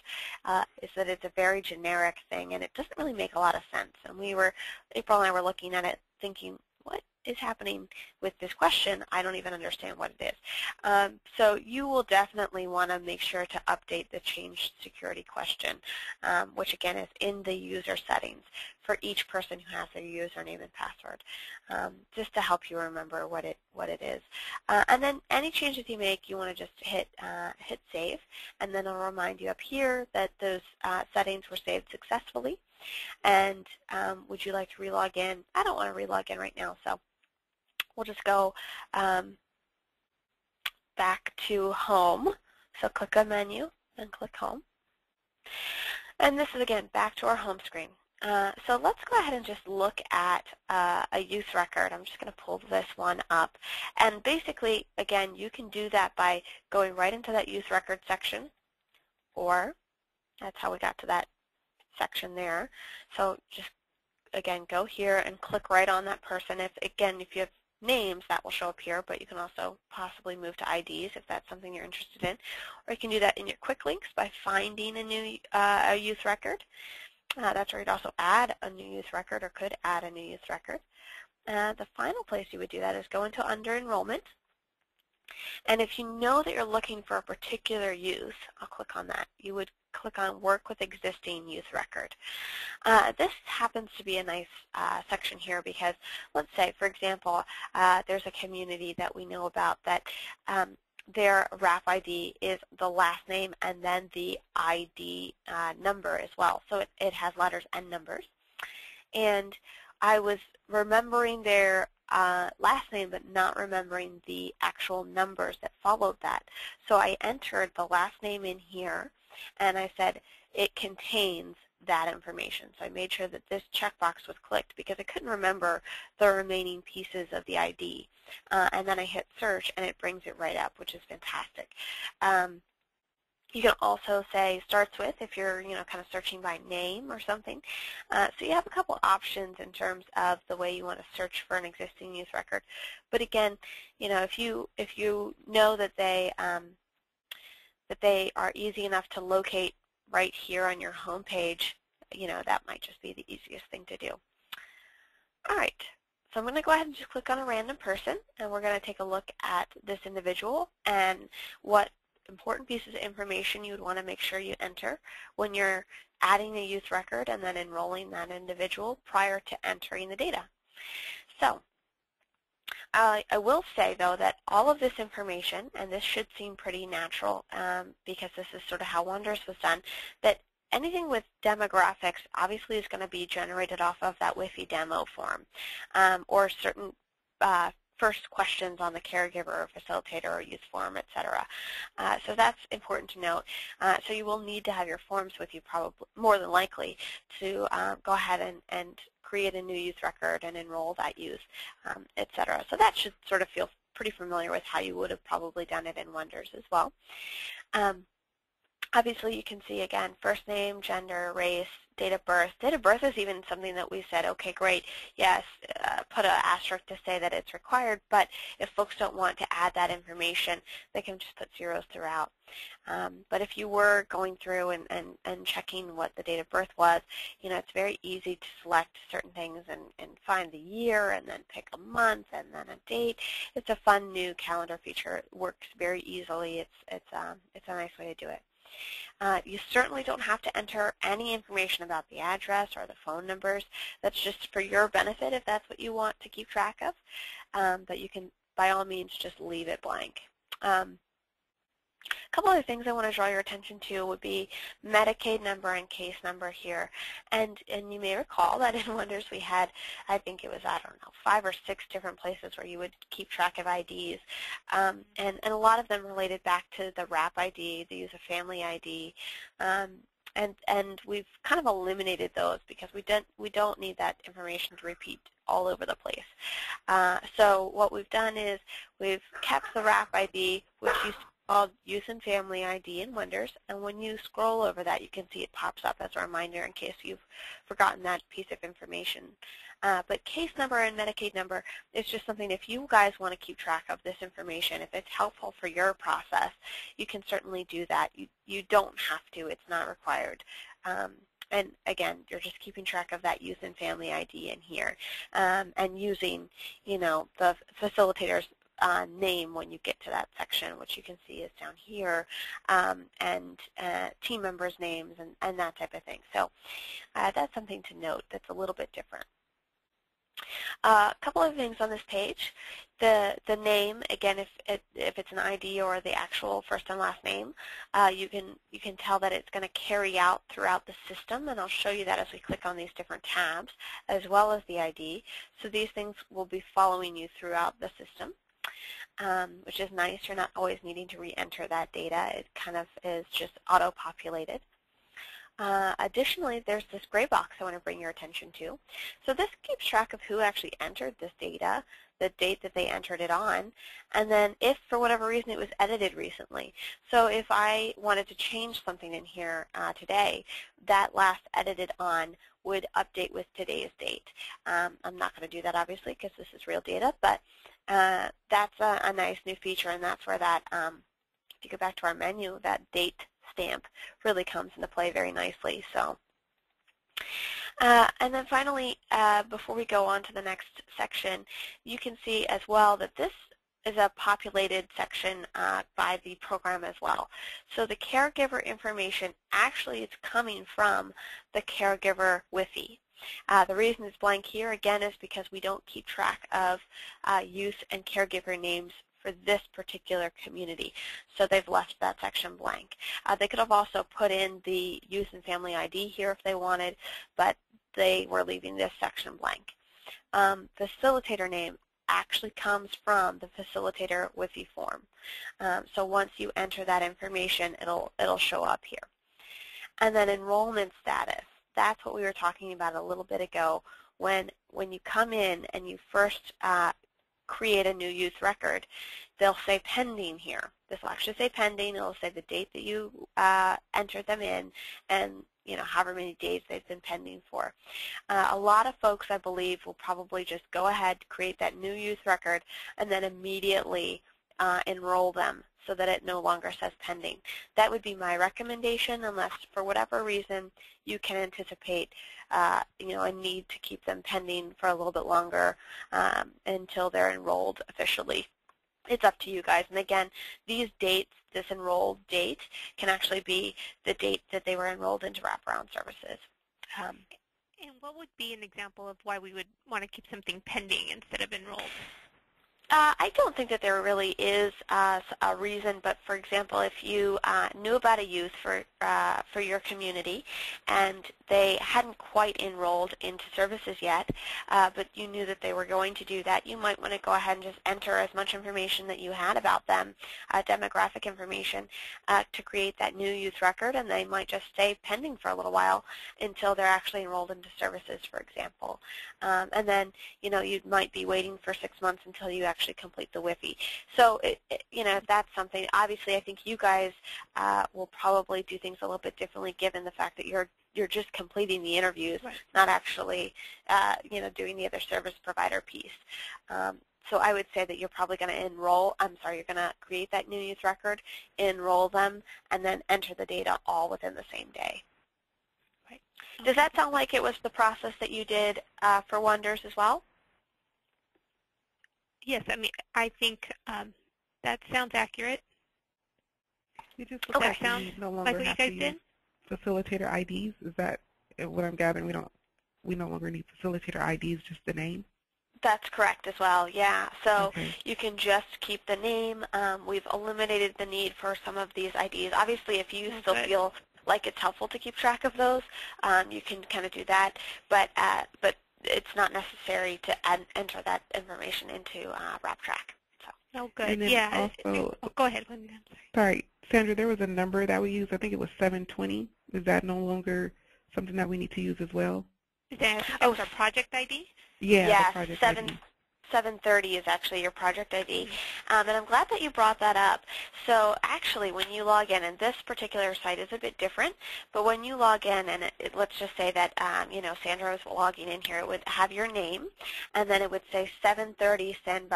is that it's a very generic thing, and it doesn't really make a lot of sense. And April and I were looking at it thinking, what is happening with this question? I don't even understand what it is. So you will definitely want to make sure to update the changed security question, which again is in the user settings for each person who has their username and password, just to help you remember what it is. And then any changes you make, you want to just hit save, and then it'll remind you up here that those settings were saved successfully. And would you like to relog in? I don't want to relog in right now, so we'll just go back to home. So click on menu and click home. And this is, again, back to our home screen. So let's go ahead and just look at a youth record. I'm just going to pull this one up. And basically, again, you can do that by going right into that youth record section, or that's how we got to that section there. So just, again, go here and click right on that person. If you have names, that will show up here, but you can also possibly move to IDs if that's something you're interested in. Or you can do that in your quick links by finding a new youth record. That's where you'd also add a new youth record, or could add a new youth record. The final place you would do that is go into under enrollment. And if you know that you're looking for a particular use, I'll click on that. You would click on Work with Existing Youth Record. This happens to be a nice section here because, let's say, for example, there's a community that we know about that their WRAP ID is the last name and then the ID number as well. So it has letters and numbers. And I was remembering their last name but not remembering the actual numbers that followed that. So I entered the last name in here and I said it contains that information. So I made sure that this checkbox was clicked because I couldn't remember the remaining pieces of the ID. And then I hit search and it brings it right up, which is fantastic. You can also say starts with if you're kind of searching by name or something. So you have a couple options in terms of the way you want to search for an existing youth record. But again, if you know that they are easy enough to locate right here on your home page, that might just be the easiest thing to do. All right. So I'm going to go ahead and just click on a random person, and we're going to take a look at this individual and what important pieces of information you would want to make sure you enter when you're adding a youth record and then enrolling that individual prior to entering the data. So I will say, though, that all of this information, and this should seem pretty natural because this is sort of how Wonders was done, that anything with demographics obviously is going to be generated off of that WIFI demo form or certain first questions on the caregiver or facilitator or youth form, etc. So that's important to note. So you will need to have your forms with you probably more than likely to go ahead and create a new youth record and enroll that youth, etc. So that should sort of feel pretty familiar with how you would have probably done it in Wonders as well. Obviously, you can see, again, first name, gender, race, date of birth. Date of birth is even something that we said, okay, great, yes, put an asterisk to say that it's required, but if folks don't want to add that information, they can just put zeros throughout. But if you were going through and checking what the date of birth was, it's very easy to select certain things and find the year and then pick a month and then a date. It's a fun new calendar feature. It works very easily. It's a nice way to do it. You certainly don't have to enter any information about the address or the phone numbers. That's just for your benefit if that's what you want to keep track of. But you can, by all means, just leave it blank. A couple other things I want to draw your attention to would be Medicaid number and case number here. And you may recall that in Wonders we had, I think it was, 5 or 6 different places where you would keep track of IDs. And a lot of them related back to the WRAP ID, the use of family ID. And we've kind of eliminated those because we don't need that information to repeat all over the place. So what we've done is we've kept the WRAP ID, which used to called Youth and Family ID in Wonders, and when you scroll over that, you can see it pops up as a reminder in case you've forgotten that piece of information. But case number and Medicaid number is just something, if you guys want to keep track of this information, if it's helpful for your process, you can certainly do that. You don't have to. It's not required. And again, you're just keeping track of that Youth and Family ID in here and using, the facilitator's name when you get to that section, which you can see is down here, and team members' names and that type of thing. So that's something to note that's a little bit different. A couple of things on this page. The name, again, if it's an ID or the actual first and last name, you can tell that it's going to carry out throughout the system, and I'll show you that as we click on these different tabs, as well as the ID. So these things will be following you throughout the system. Which is nice. You're not always needing to re-enter that data. It kind of is just auto-populated. Additionally, there's this gray box I want to bring your attention to. So this keeps track of who actually entered this data, the date that they entered it on, and then if for whatever reason it was edited recently. So if I wanted to change something in here today, that last edited on would update with today's date. I'm not going to do that obviously because this is real data, but that's a nice new feature, and that's where that, if you go back to our menu, that date stamp really comes into play very nicely. So, and then finally, before we go on to the next section, you can see as well that this a populated section by the program as well. So the caregiver information actually is coming from the caregiver WIFI. The reason it's blank here, again, is because we don't keep track of use and caregiver names for this particular community. So they've left that section blank. They could have also put in the youth and family ID here if they wanted, but they were leaving this section blank. Facilitator name actually comes from the facilitator WIFI form. So once you enter that information, it'll show up here. And then enrollment status. That's what we were talking about a little bit ago. When you come in and you first create a new youth record, they'll say pending here. This will actually say pending. It'll say the date that you entered them in and however many days they've been pending for. A lot of folks, I believe, will probably just go ahead, create that new youth record, and then immediately enroll them so that it no longer says pending. That would be my recommendation, unless for whatever reason you can anticipate a need to keep them pending for a little bit longer until they're enrolled officially. It's up to you guys. And again, these dates, this enrolled date, can actually be the date that they were enrolled into wraparound services. And what would be an example of why we would want to keep something pending instead of enrolled? I don't think that there really is a reason, but for example, if you knew about a youth for your community and they hadn't quite enrolled into services yet, but you knew that they were going to do that, you might want to go ahead and just enter as much information that you had about them, demographic information, to create that new youth record, and they might just stay pending for a little while until they're actually enrolled into services, for example. And then, you might be waiting for 6 months until you actually complete the WIFI. So, if that's something, obviously I think you guys will probably do things a little bit differently given the fact that you're just completing the interviews, right, not actually, doing the other service provider piece. So I would say that you're probably going to you're going to create that new youth record, enroll them, and then enter the data all within the same day. Right. Does that sound like it was the process that you did for Wonders as well? Yes, I think that sounds accurate. You just okay. That sounds no like what you guys did? Facilitator IDs. Is that what I'm gathering? We no longer need facilitator IDs, just the name? That's correct as well, yeah. So okay, you can just keep the name. We've eliminated the need for some of these IDs. Obviously, if you still feel like it's helpful to keep track of those, you can kind of do that. But it's not necessary to enter that information into WrapTrack. So. Oh, good. And then yeah. Also, go ahead, Linda. I'm sorry, Sandra. There was a number that we used. I think it was 720. Is that no longer something that we need to use as well? Is that our project ID? Yeah, the project ID. 730 is actually your project ID, and I'm glad that you brought that up. So actually, when you log in, and this particular site is a bit different, but when you log in, and let's just say that Sandra was logging in here, it would have your name, and then it would say 730 San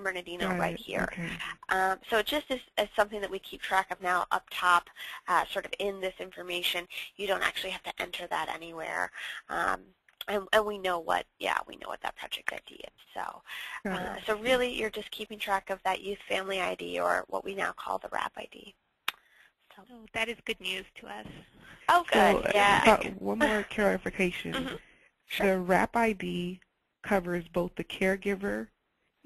Bernardino right here. Okay. So it just is something that we keep track of now up top, sort of in this information. You don't actually have to enter that anywhere. And we know what that project ID is. So really, you're just keeping track of that youth family ID, or what we now call the WRAP ID. So. Oh, that is good news to us. Oh, good. So, yeah. One more clarification. Mm-hmm. Sure. The WRAP ID covers both the caregiver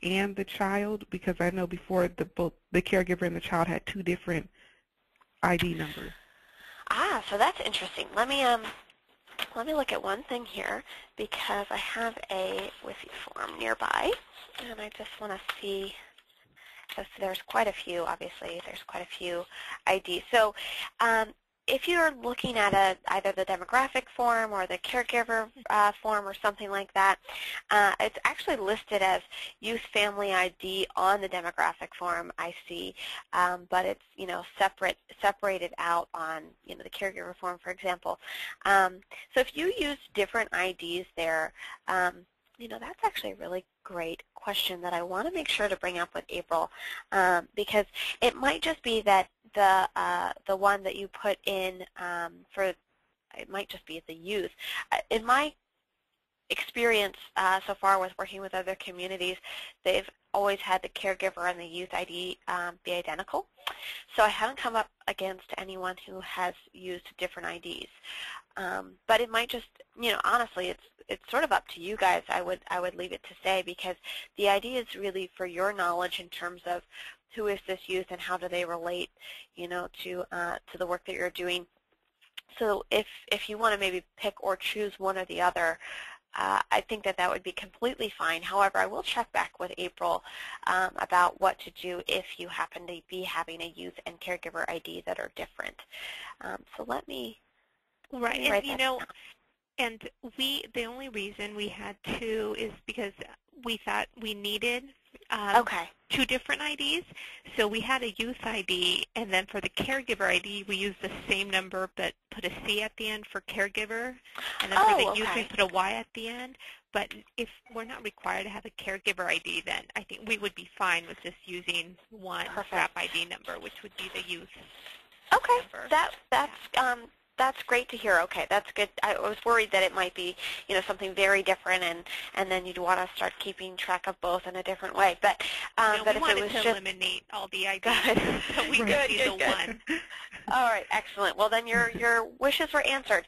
and the child, because I know before both the caregiver and the child had two different ID numbers. So that's interesting. Let me look at one thing here, because I have a WIFI form nearby, and I just want to see if there's quite a few. Obviously, there's quite a few IDs. So if you're looking at either the demographic form or the caregiver form or something like that, it's actually listed as youth family ID on the demographic form, I see, but it's separated out on the caregiver form, for example. So if you use different IDs there, that's actually a really great question that I want to make sure to bring up with April, because it might just be that the one that you put in it might just be the youth. In my experience so far with working with other communities, they've always had the caregiver and the youth ID be identical. So I haven't come up against anyone who has used different IDs. But it might just, honestly, it's sort of up to you guys. I would leave it to say, because the ID is really for your knowledge in terms of who is this youth and how do they relate, to the work that you're doing. So if you want to maybe pick or choose one or the other, I think that would be completely fine. However, I will check back with April about what to do if you happen to be having a youth and caregiver ID that are different. So let me Right, write and that down. and the only reason we had two is because we thought we needed Okay. two different IDs. So we had a youth ID, and then for the caregiver ID, we used the same number but put a C at the end for caregiver, and then for the youth, we put a Y at the end. But if we're not required to have a caregiver ID, then I think we would be fine with just using one WRAP ID number, which would be the youth number. That's great to hear. Okay, that's good. I was worried that it might be, something very different, and then you'd want to start keeping track of both in a different way. But no, but we if it was to just eliminate all the IDs, so we good, could do the one. All right, excellent. Well, then your wishes were answered.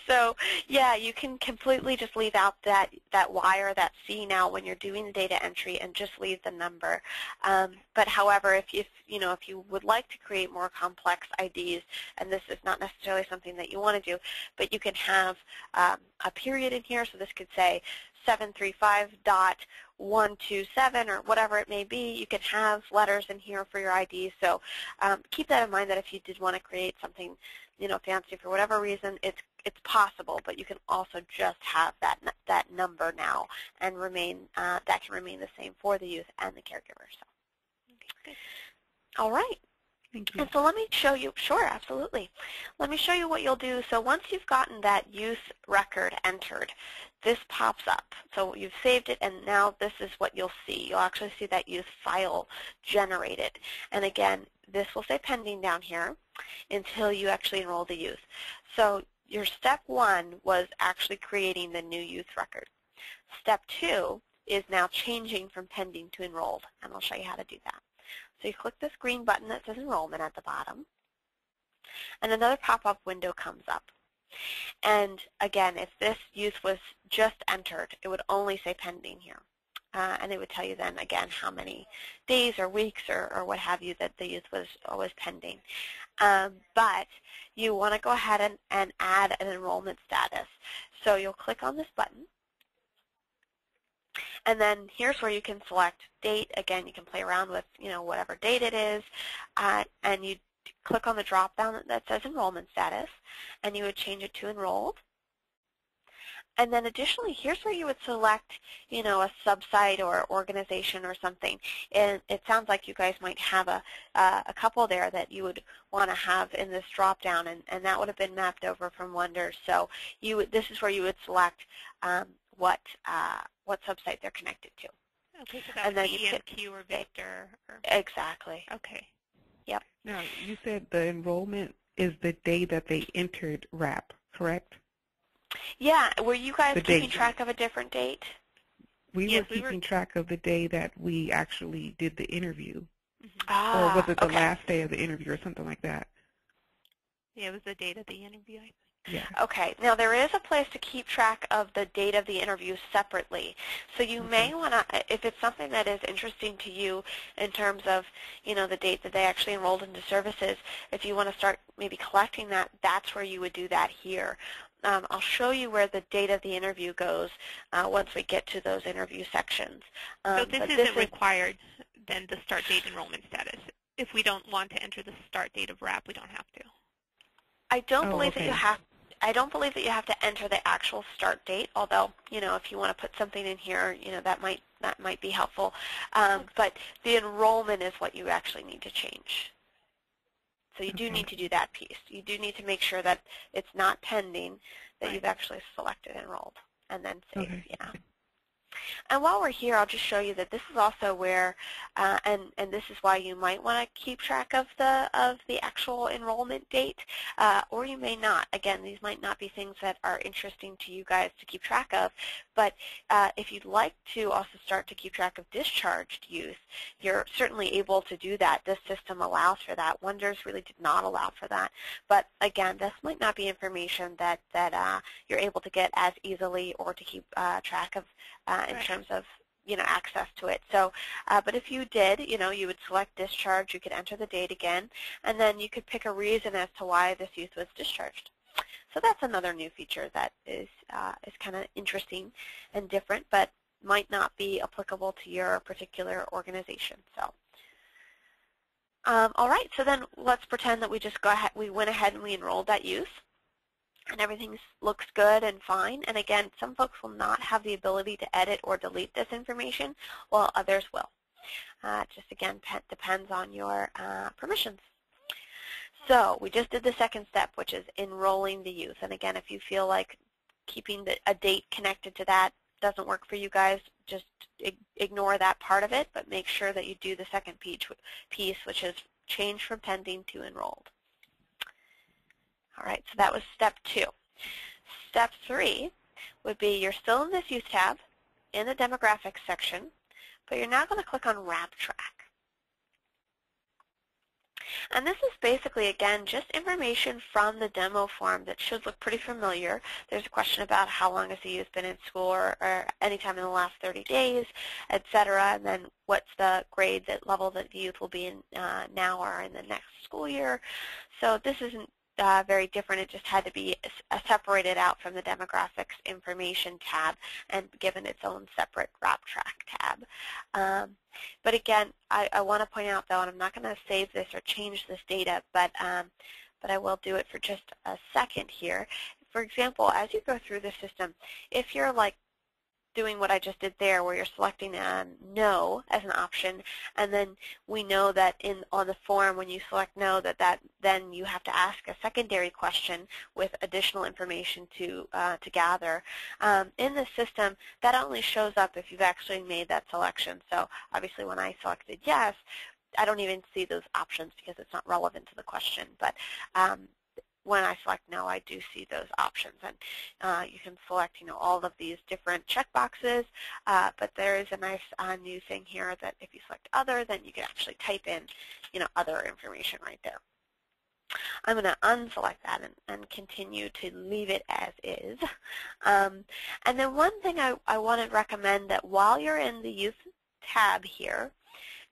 So yeah, you can completely just leave out that Y or that C now when you're doing the data entry, and just leave the number. But however, if you would like to create more complex IDs, and this is not necessarily something that you want to do, but you can have a period in here. So this could say 735.127 or whatever it may be. You can have letters in here for your ID. So keep that in mind, that if you did want to create something, fancy for whatever reason, it's possible. But you can also just have that number now, and that can remain the same for the youth and the caregiver. So, okay. All right. Thank you. And so let me show you, sure, absolutely. Let me show you what you'll do. So once you've gotten that youth record entered, this pops up. So you've saved it, and now this is what you'll see. You'll actually see that youth file generated. And again, this will say pending down here until you actually enroll the youth. So your step 1 was actually creating the new youth record. Step 2 is now changing from pending to enrolled, and I'll show you how to do that. So you click this green button that says enrollment at the bottom, and another pop-up window comes up. And again, if this youth was just entered, it would only say pending here. And it would tell you then, again, how many days or weeks or what have you that the youth was always pending. But you want to go ahead and add an enrollment status. So you'll click on this button. And then here's where you can select date. Again, you can play around with, whatever date it is. And you click on the drop-down that says enrollment status, and you would change it to enrolled. And then additionally, here's where you would select, a sub-site or organization or something. And it sounds like you guys might have a couple there that you would want to have in this drop-down, and that would have been mapped over from Wonder. So this is where you would select what sub-site they're connected to. Okay, so that would be EMQ or Victor. Exactly. Okay. Yep. Now, you said the enrollment is the day that they entered WRAP, correct? Yeah. Were you guys keeping track of a different date? We were keeping track of the day that we actually did the interview. Mm-hmm. Or was it the last day of the interview or something like that? Yeah, it was the date of the interview, I think. Yeah. Okay. Now, there is a place to keep track of the date of the interview separately. So you may want to, if it's something that is interesting to you in terms of, the date that they actually enrolled into services, if you want to start maybe collecting that, that's where you would do that here. I'll show you where the date of the interview goes once we get to those interview sections. So this isn't required, then, the start date enrollment status. If we don't want to enter the start date of WRAP, we don't have to. I don't believe that you have. I don't believe that you have to enter the actual start date. Although, if you want to put something in here, that might be helpful. But the enrollment is what you actually need to change. So you do need to do that piece. You do need to make sure that it's not pending, that you've actually selected enrolled, and then save. Yeah. And while we're here, I'll just show you that this is also where, and this is why you might want to keep track of the actual enrollment date, or you may not. Again, these might not be things that are interesting to you guys to keep track of, but if you'd like to also start to keep track of discharged youth, you're certainly able to do that. This system allows for that. Wonders really did not allow for that. But again, this might not be information that you're able to get as easily or to keep track of in terms of access to it. So, but if you did, you would select discharge. You could enter the date again, and then you could pick a reason as to why this youth was discharged. So that's another new feature that is kind of interesting and different, but might not be applicable to your particular organization. So, all right. So then let's pretend that we went ahead and we enrolled that youth, and everything looks good and fine. And again, some folks will not have the ability to edit or delete this information, while others will. Just again, depends on your permissions. So we just did the second step, which is enrolling the youth. And again, if you feel like keeping a date connected to that doesn't work for you guys, just ignore that part of it, but make sure that you do the second piece, which is change from pending to enrolled. All right, so that was step 2. Step 3 would be you're still in this youth tab in the demographics section, but you're now going to click on WrapTrack. And this is basically, again, just information from the demo form that should look pretty familiar. There's a question about how long has the youth been in school or anytime in the last 30 days, etc., and then what's the grade level that the youth will be in now or in the next school year. So this isn't very different. It just had to be separated out from the demographics information tab and given its own separate WrapTrack tab. But again, I want to point out though, and I'm not going to save this or change this data, but I will do it for just a second here. For example, as you go through the system, if you're like doing what I just did there, where you're selecting no as an option, and then we know that on the form when you select no then you have to ask a secondary question with additional information to gather. In the system, that only shows up if you've actually made that selection. So obviously when I selected yes, I don't even see those options because it's not relevant to the question. But when I select no, I do see those options, and you can select, all of these different checkboxes. But there is a nice new thing here that if you select other, then you can actually type in, other information right there. I'm going to unselect that and continue to leave it as is. And then one thing I want to recommend that while you're in the Youth tab here,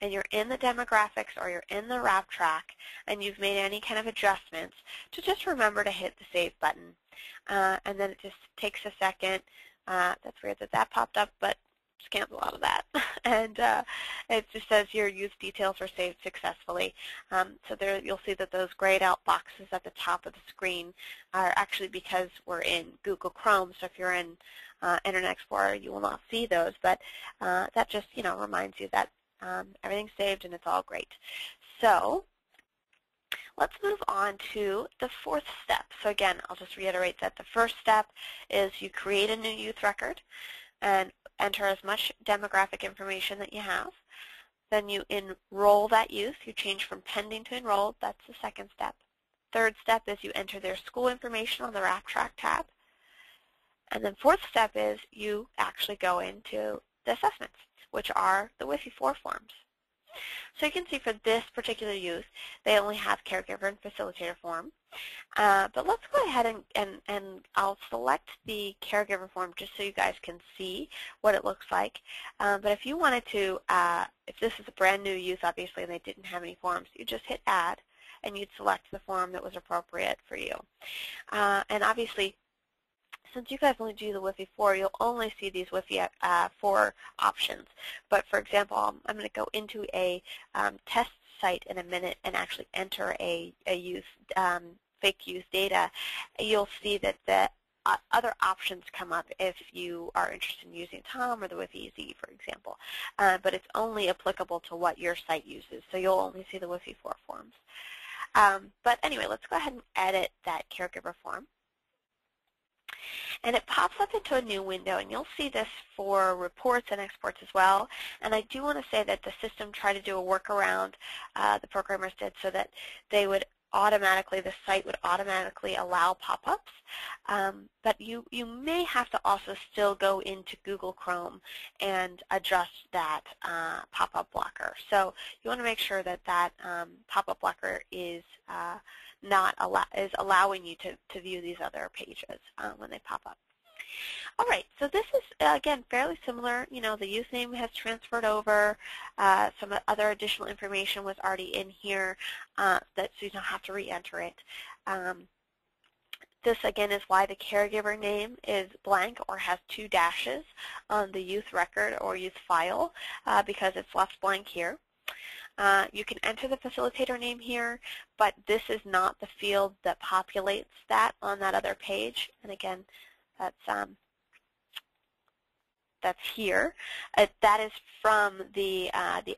and you're in the demographics or you're in the WrapTrack and you've made any kind of adjustments, to just remember to hit the Save button. And then it just takes a second. That's weird that popped up, but just cancel out of that. And it just says your youth details are saved successfully. So there you'll see that those grayed out boxes at the top of the screen are actually because we're in Google Chrome. So if you're in Internet Explorer, you will not see those. But that just reminds you that everything's saved and it's all great. So let's move on to the 4th step. So again, I'll just reiterate that the first step is you create a new youth record and enter as much demographic information that you have. Then you enroll that youth. You change from pending to enrolled. That's the 2nd step. 3rd step is you enter their school information on the WrapTrack tab. And then 4th step is you actually go into the assessments, which are the WIFI-4 forms. So you can see for this particular youth, they only have caregiver and facilitator form. But let's go ahead and I'll select the caregiver form just so you guys can see what it looks like. But if you wanted to, if this is a brand new youth, obviously, and they didn't have any forms, you just hit Add, and you'd select the form that was appropriate for you. And obviously, since you guys only do the WIFI-4, you'll only see these WIFI-4 options. But for example, I'm going to go into a test site in a minute and actually enter a youth, fake youth data. You'll see that the other options come up if you are interested in using Tom or the WIFI-Z, for example. But it's only applicable to what your site uses, so you'll only see the WIFI-4 forms. But anyway, let's go ahead and edit that caregiver form. and it pops up into a new window, and you'll see this for reports and exports as well. And I do want to say that the system tried to do a workaround, the programmers did, so that they would automatically, the site would automatically allow pop-ups, but you may have to also still go into Google Chrome and adjust that pop-up blocker. So you want to make sure that that pop-up blocker is is allowing you to view these other pages when they pop up. All right, so this is, again, fairly similar. You know, the youth name has transferred over. Some other additional information was already in here, so you don't have to re-enter it. This, again, is why the caregiver name is blank or has 2 dashes on the youth record or youth file, because it's left blank here. You can enter the facilitator name here, but this is not the field that populates that on that other page. And again, that's here. That is from the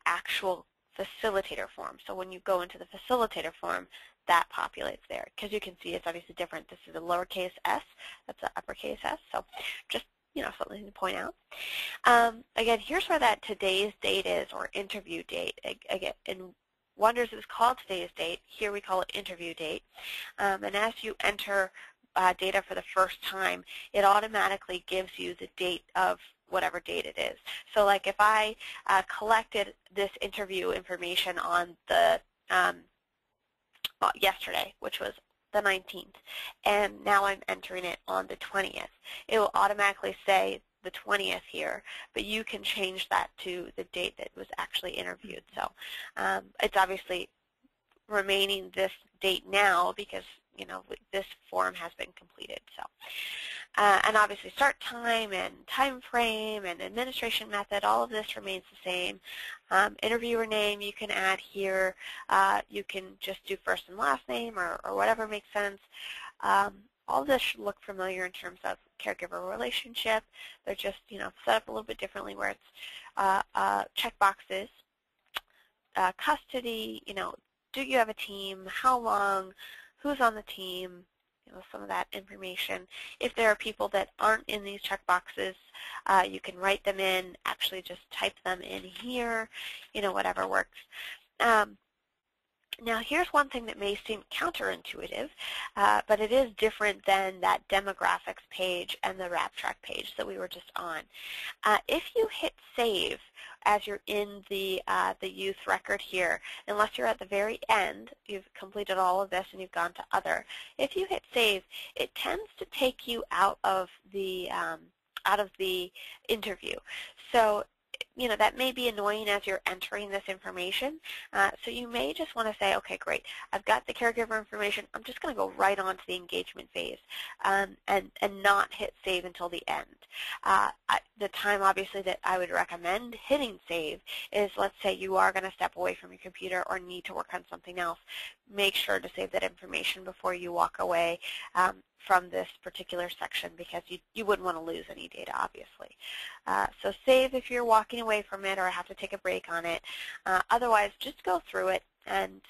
actual facilitator form. So when you go into the facilitator form, that populates there. Because you can see it's obviously different. This is a lowercase s. That's an uppercase s. So just, you know, something to point out. Again, here's where that today's date is, or interview date. Again, in Wonders it's called today's date. Here we call it interview date. And as you enter data for the first time, it automatically gives you the date of whatever date it is. So like if I collected this interview information on the yesterday, which was the 19th, and now I'm entering it on the 20th, it will automatically say the 20th here, but you can change that to the date that was actually interviewed. So it's obviously remaining this date now because, you know, this form has been completed. So, and obviously start time and time frame and administration method, all of this remains the same. Interviewer name you can add here. You can just do first and last name or whatever makes sense. All of this should look familiar in terms of caregiver relationship. They're just, you know, set up a little bit differently where it's checkboxes, custody, you know, do you have a team, how long, who's on the team, you know, some of that information. If there are people that aren't in these checkboxes, you can write them in, actually just type them in here, you know, whatever works. Now, here's one thing that may seem counterintuitive, but it is different than that demographics page and the WrapTrack page that we were just on. If you hit save as you're in the youth record here, unless you're at the very end, you've completed all of this and you've gone to other. If you hit save, it tends to take you out of the interview. So, you know, that may be annoying as you're entering this information. So you may just want to say, okay, great, I've got the caregiver information. I'm just going to go right on to the engagement phase and not hit save until the end. The time, obviously, that I would recommend hitting save is, let's say you are going to step away from your computer or need to work on something else. Make sure to save that information before you walk away from this particular section, because you wouldn't want to lose any data, obviously. So save if you're walking away from it or have to take a break on it. Otherwise, just go through it and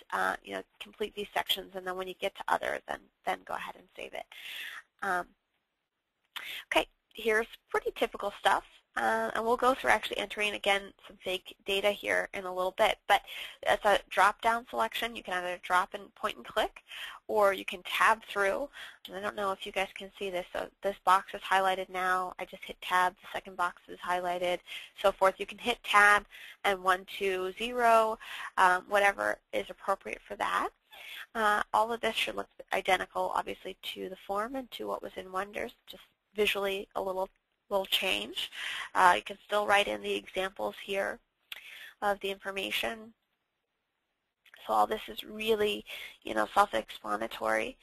you know, complete these sections, and then when you get to other, then go ahead and save it. Okay, here's pretty typical stuff. And we'll go through actually entering, again, some fake data here in a little bit. But it's a drop-down selection. You can either drop and point and click, or you can tab through. And I don't know if you guys can see this. So this box is highlighted now. I just hit tab. The second box is highlighted, so forth. You can hit tab and 1, 2, 0, whatever is appropriate for that. All of this should look identical, obviously, to the form and to what was in Wonders, just visually a little change. You can still write in the examples here of the information. So all this is really, you know, self-explanatory.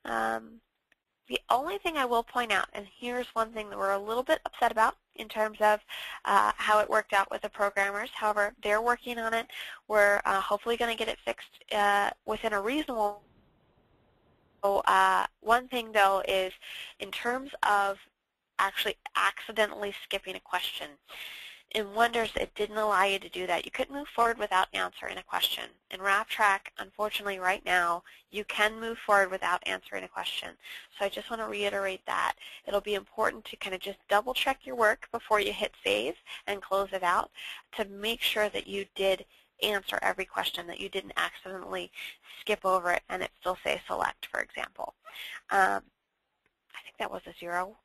The only thing I will point out, and here's one thing that we're a little bit upset about in terms of how it worked out with the programmers. However, they're working on it. We're hopefully going to get it fixed within a reasonable. One thing, though, is in terms of actually accidentally skipping a question. In Wonders, it didn't allow you to do that. You couldn't move forward without answering a question. In WrapTrack, unfortunately, right now, you can move forward without answering a question. So I just want to reiterate that. It'll be important to kind of just double-check your work before you hit save and close it out to make sure that you did answer every question, that you didn't accidentally skip over it and it still say select, for example. I think that was a 0.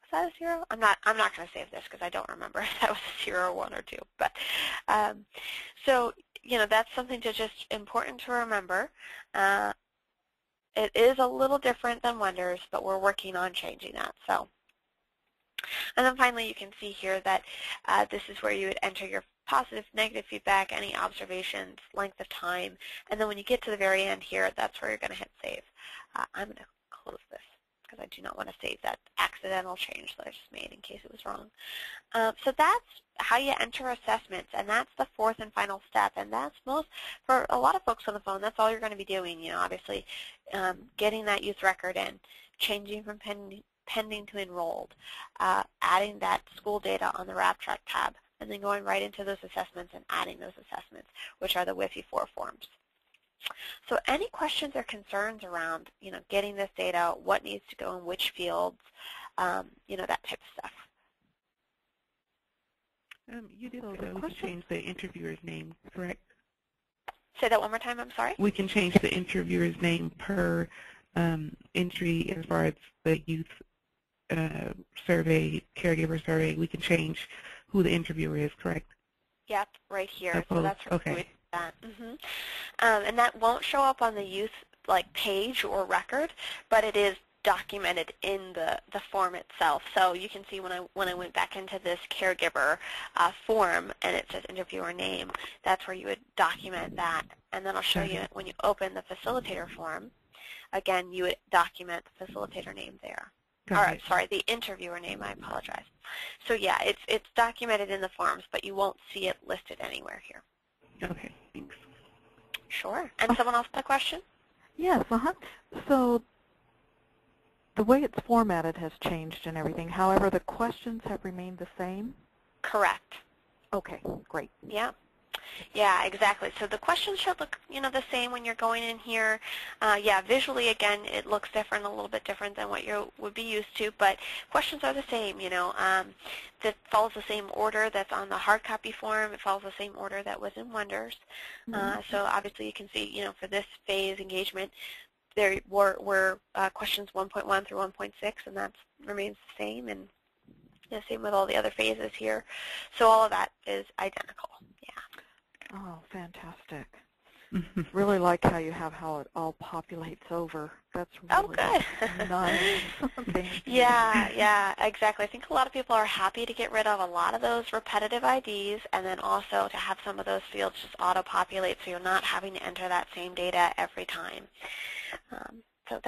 Was that a 0? I'm not going to save this because I don't remember if that was a 0, 1, or 2. But so that's something to just important to remember. It is a little different than Wonders, but we're working on changing that. So, and then finally, you can see here that this is where you would enter your positive, negative feedback, any observations, length of time, and then when you get to the very end here, that's where you're going to hit save. I'm going to close this because I do not want to save that accidental change that I just made in case it was wrong. So that's how you enter assessments, and that's the fourth and final step, and that's for a lot of folks on the phone, that's all you're going to be doing, obviously getting that youth record in, changing from pending to enrolled, adding that school data on the WrapTrack tab, and then going right into those assessments and adding those assessments, which are the WIFI-4 forms. So any questions or concerns around, getting this data, what needs to go in which fields, that type of stuff? You did say we can change the interviewer's name, correct? Say that one more time, I'm sorry? We can change the interviewer's name per entry as far as the youth survey, caregiver survey. We can change who the interviewer is, correct? Yep, right here. So that's okay. That. And that won't show up on the youth page or record, but it is documented in the form itself. So you can see when I went back into this caregiver form and it says interviewer name, that's where you would document that. And then I'll show you when you open the facilitator form, again, you would document the facilitator name there. All right, sorry, the interviewer name, I apologize. So yeah, it's documented in the forms, but you won't see it listed anywhere here. Okay, thanks. Sure. And someone else have a question? Yes, So the way it's formatted has changed and everything. However, the questions have remained the same? Correct. Okay, great. Yeah. Yeah, exactly. So the questions should look, the same when you're going in here. Yeah, visually, again, it looks different, a little bit different than what you would be used to, but questions are the same, that follows the same order that's on the hard copy form. It follows the same order that was in Wonders. So obviously you can see, for this phase engagement, there were questions 1.1 through 1.6, and that remains the same, and same with all the other phases here. So all of that is identical. Yeah. Oh, fantastic. Really like how you have how it all populates over. That's really nice. Yeah, exactly. I think a lot of people are happy to get rid of a lot of those repetitive IDs and then also to have some of those fields just auto-populate so you're not having to enter that same data every time. So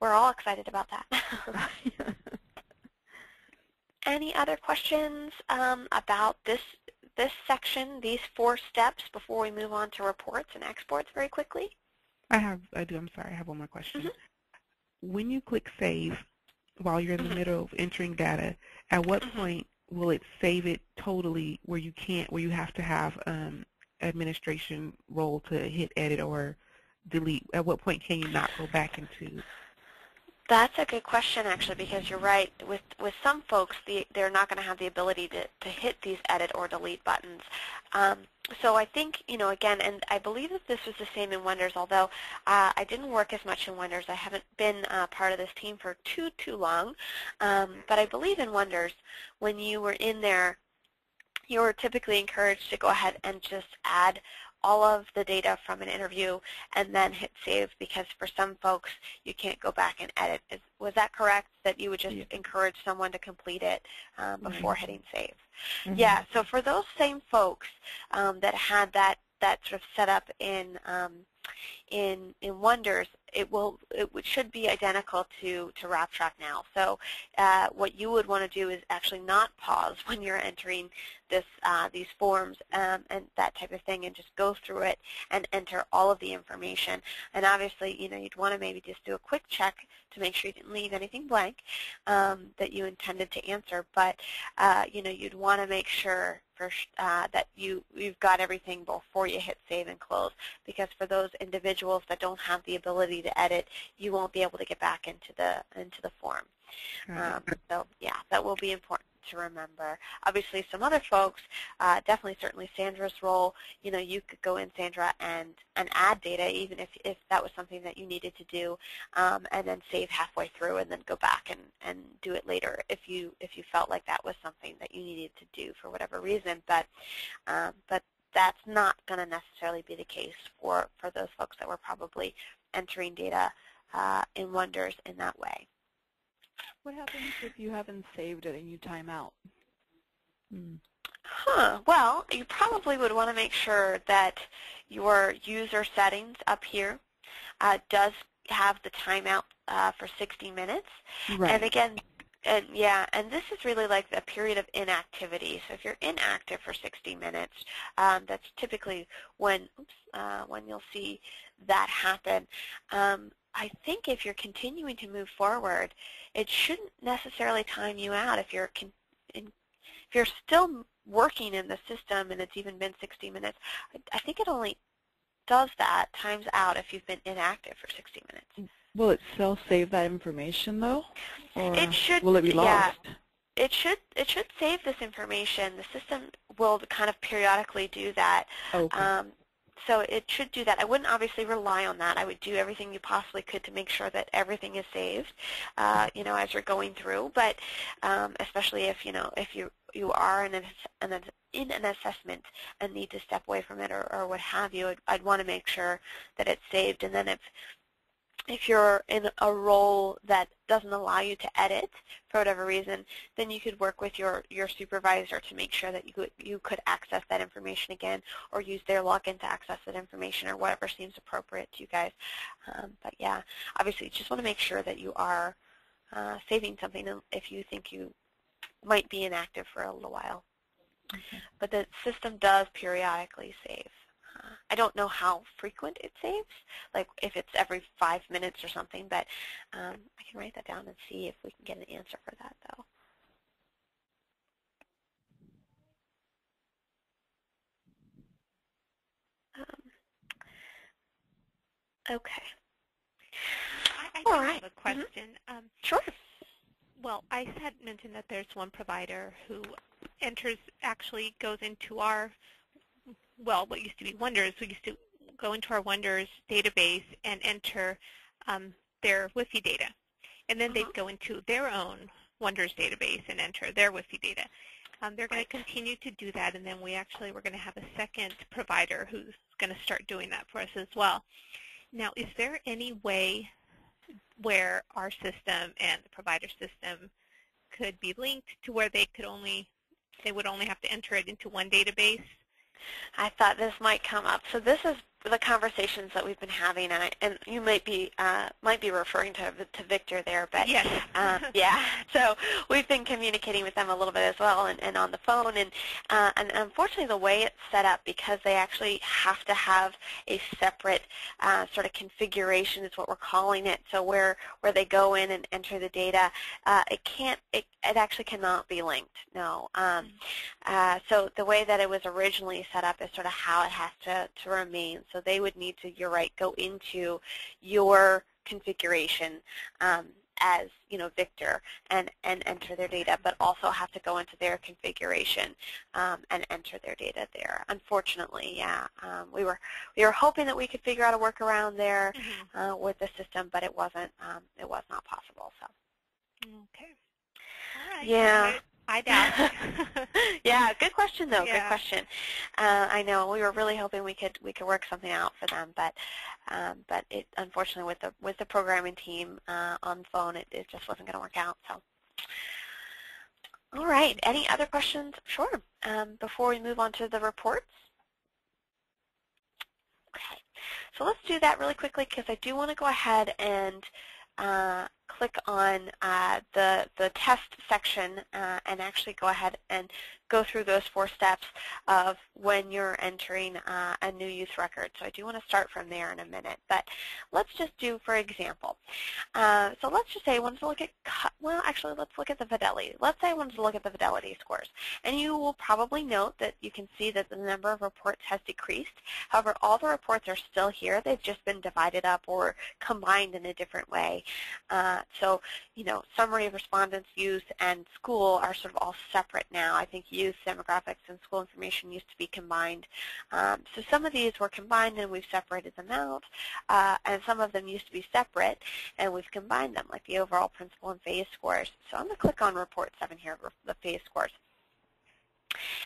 we're all excited about that. Any other questions about this section, these 4 steps, before we move on to reports and exports very quickly? I do. I'm sorry. I have one more question. When you click Save, while you're in the middle of entering data, at what point will it save it totally where you have to have administration role to hit edit or delete? At what point can you not go back into? That's a good question, actually, because you're right. With some folks, they're not going to have the ability to hit these edit or delete buttons. So I think, again, and I believe that this was the same in Wonders, although I didn't work as much in Wonders. I haven't been part of this team for too long. But I believe in Wonders, when you were in there, you were typically encouraged to go ahead and just add all of the data from an interview and then hit save, because for some folks you can't go back and edit. Was that correct, that you would just encourage someone to complete it before hitting save? Yeah, so for those same folks that had that sort of set up in Wonders, it should be identical to WrapTrack now. So what you would want to do is actually not pause when you're entering these forms and that type of thing, and just go through it and enter all of the information. And obviously, you'd want to maybe just do a quick check to make sure you didn't leave anything blank that you intended to answer. But you'd want to make sure that you've got everything before you hit save and close, because for those individuals that don't have the ability to edit, you won't be able to get back into the form. So yeah, that will be important to remember. Obviously, some other folks, certainly Sandra's role, you could go in, Sandra, and add data, even if that was something that you needed to do, and then save halfway through and then go back and do it later if you felt like that was something that you needed to do for whatever reason. But that's not going to necessarily be the case for those folks that were probably entering data in Wonders in that way. What happens if you haven't saved it and you time out? Well, you probably would want to make sure that your user settings up here does have the timeout for 60 minutes. Right. And again, and this is really like a period of inactivity. So if you're inactive for 60 minutes, that's typically when you'll see that happen. I think if you're continuing to move forward, it shouldn't necessarily time you out. If you're still working in the system and it's even been 60 minutes, I think it only does that, times out, if you've been inactive for 60 minutes. Will it still save that information though, or it should, will it be lost? Yeah, it should save this information. The system will kind of periodically do that. Okay. So it should do that. I wouldn't obviously rely on that. I would do everything you possibly could to make sure that everything is saved, as you're going through. But especially if you are in an assessment and need to step away from it or what have you, I'd want to make sure that it's saved. And then if you're in a role that doesn't allow you to edit for whatever reason, then you could work with your supervisor to make sure that you could access that information again, or use their login to access that information, or whatever seems appropriate to you guys. But yeah, obviously you just want to make sure that you are saving something if you think you might be inactive for a little while. Okay. But the system does periodically save. I don't know how frequent it saves, like if it's every 5 minutes or something, but I can write that down and see if we can get an answer for that, though. Okay. I do have a question. Sure. Well, I had mentioned that there's one provider who actually goes into our, well, what used to be Wonders. We used to go into our Wonders database and enter their Wi-Fi data. And then they'd go into their own Wonders database and enter their Wi-Fi data. They're going to continue to do that, and then we're going to have a second provider who's going to start doing that for us as well. Now, is there any way where our system and the provider system could be linked to where they would only have to enter it into one database? I thought this might come up. So this is the conversations that we've been having, and you might be referring to Victor there, but yes. Yeah. So we've been communicating with them a little bit as well, and on the phone, and unfortunately the way it's set up, because they actually have to have a separate sort of configuration is what we're calling it. So where they go in and enter the data, it actually cannot be linked. No. So the way that it was originally set up is sort of how it has to remain. So they would need to, you're right, go into your configuration as Victor and enter their data, but also have to go into their configuration and enter their data there. Unfortunately, yeah, we were hoping that we could figure out a workaround there with the system, but it was not possible. So. Okay. All right. Yeah. I doubt. Yeah, good question though. Yeah. Good question. I know we were really hoping we could work something out for them, but it unfortunately with the programming team on the phone, it just wasn't going to work out. So, all right. Any other questions? Sure. Before we move on to the reports. Okay. So let's do that really quickly because I do want to go ahead and click on the test section and actually go ahead and go through those 4 steps of when you're entering a new youth record. So I do want to start from there in a minute. But let's just do, for example, so let's just say I wanted to look at, well, actually, let's look at the fidelity. Let's say I wanted to look at the fidelity scores. And you will probably note that you can see that the number of reports has decreased. However, all the reports are still here. They've just been divided up or combined in a different way. So, you know, summary of respondents, youth, and school are sort of all separate now. I think youth, demographics, and school information used to be combined. So some of these were combined and we've separated them out, and some of them used to be separate and we've combined them, like the overall principal and phase scores. So I'm going to click on Report 7 here, the phase scores.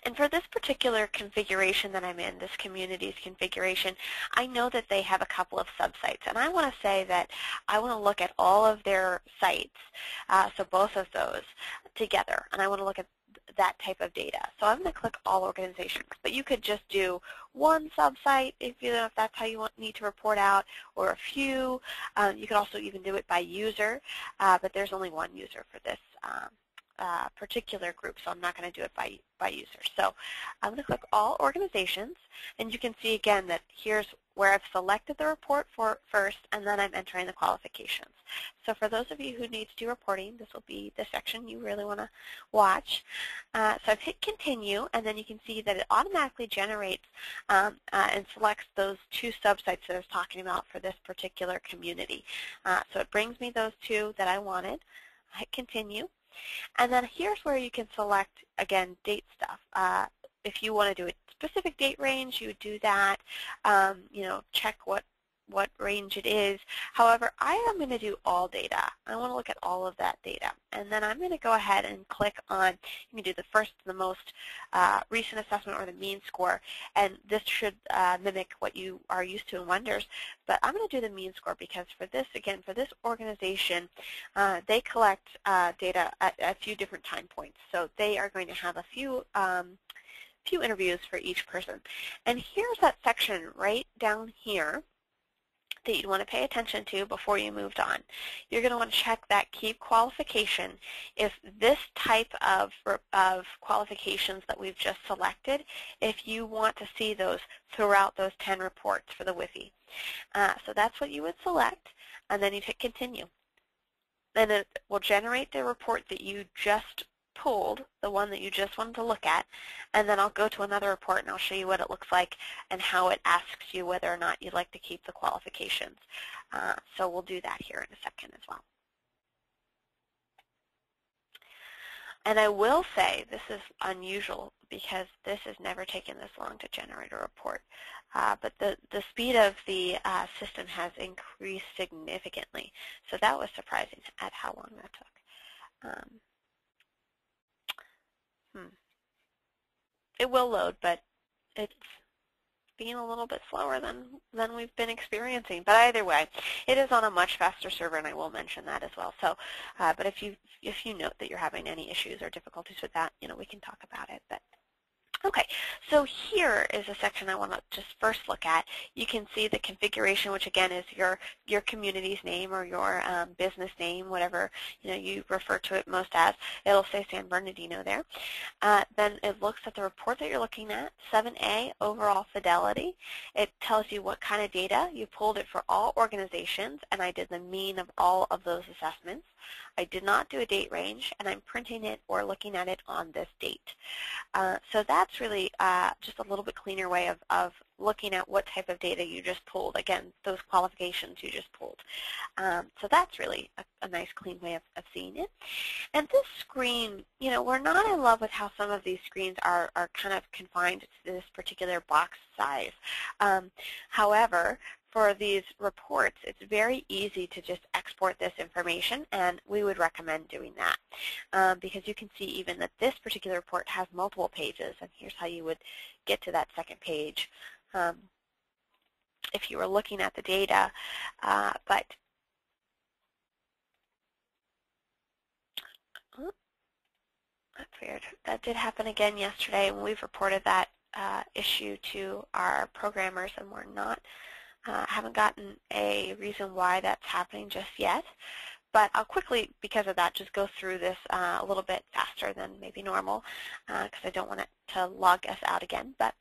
And for this particular configuration that I'm in, this communities configuration, I know that they have a couple of subsites. And I want to say that I want to look at all of their sites, so both of those together. And I want to look at that type of data. So I'm going to click All Organizations. But you could just do one subsite if you know if that's how you need to report out, or a few. You could also even do it by user, but there's only one user for this particular group, so I'm not going to do it by user. So I'm going to click All Organizations, and you can see again that here's where I've selected the report for first, and then I'm entering the qualifications. So for those of you who need to do reporting, this will be the section you really want to watch. So I've hit Continue, and then you can see that it automatically generates and selects those 2 subsites that I was talking about for this particular community. So it brings me those 2 that I wanted. I hit Continue. And then here's where you can select, again, date stuff. If you want to do a specific date range, you would do that. You know, check what range it is. However, I am going to do all data. I want to look at all of that data. And then I'm going to go ahead and click on, you can do the first, the most recent assessment, or the mean score. And this should mimic what you are used to in Wonders. But I'm going to do the mean score because for this, again, for this organization, they collect data at a few different time points. So they are going to have a few interviews for each person. And here's that section right down here that you'd want to pay attention to before you moved on. You're going to want to check that Keep Qualification if this type of qualifications that we've just selected, if you want to see those throughout those 10 reports for the WIFI. So that's what you would select, and then you'd hit Continue. Then it will generate the report that you just pulled, the one that you just wanted to look at, and then I'll go to another report and I'll show you what it looks like and how it asks you whether or not you'd like to keep the qualifications. So we'll do that here in a second as well. And I will say this is unusual because this has never taken this long to generate a report. But the speed of the system has increased significantly. So that was surprising at how long that took. It will load, but it's being a little bit slower than we've been experiencing. But either way, it is on a much faster server, and I will mention that as well. So, but if you note that you're having any issues or difficulties with that, you know, we can talk about it. But okay, so here is a section I want to just first look at. You can see the configuration, which again is your community's name or your business name, whatever you refer to it most as. It'll say San Bernardino there. Then it looks at the report that you're looking at, 7A, overall fidelity. It tells you what kind of data. You pulled it for all organizations, and I did the mean of all of those assessments. I did not do a date range, and I'm printing it or looking at it on this date. So that's really just a little bit cleaner way of looking at what type of data you just pulled. Again, those qualifications you just pulled. So that's really a nice clean way of seeing it. And this screen, we're not in love with how some of these screens are kind of confined to this particular box size. However, for these reports, it's very easy to just export this information, and we would recommend doing that because you can see even that this particular report has multiple pages, and here's how you would get to that second page if you were looking at the data. But that's weird. That did happen again yesterday when we've reported that issue to our programmers, and we're not Haven't gotten a reason why that's happening just yet. But I'll quickly, because of that, just go through this a little bit faster than maybe normal because I don't want it to log us out again. But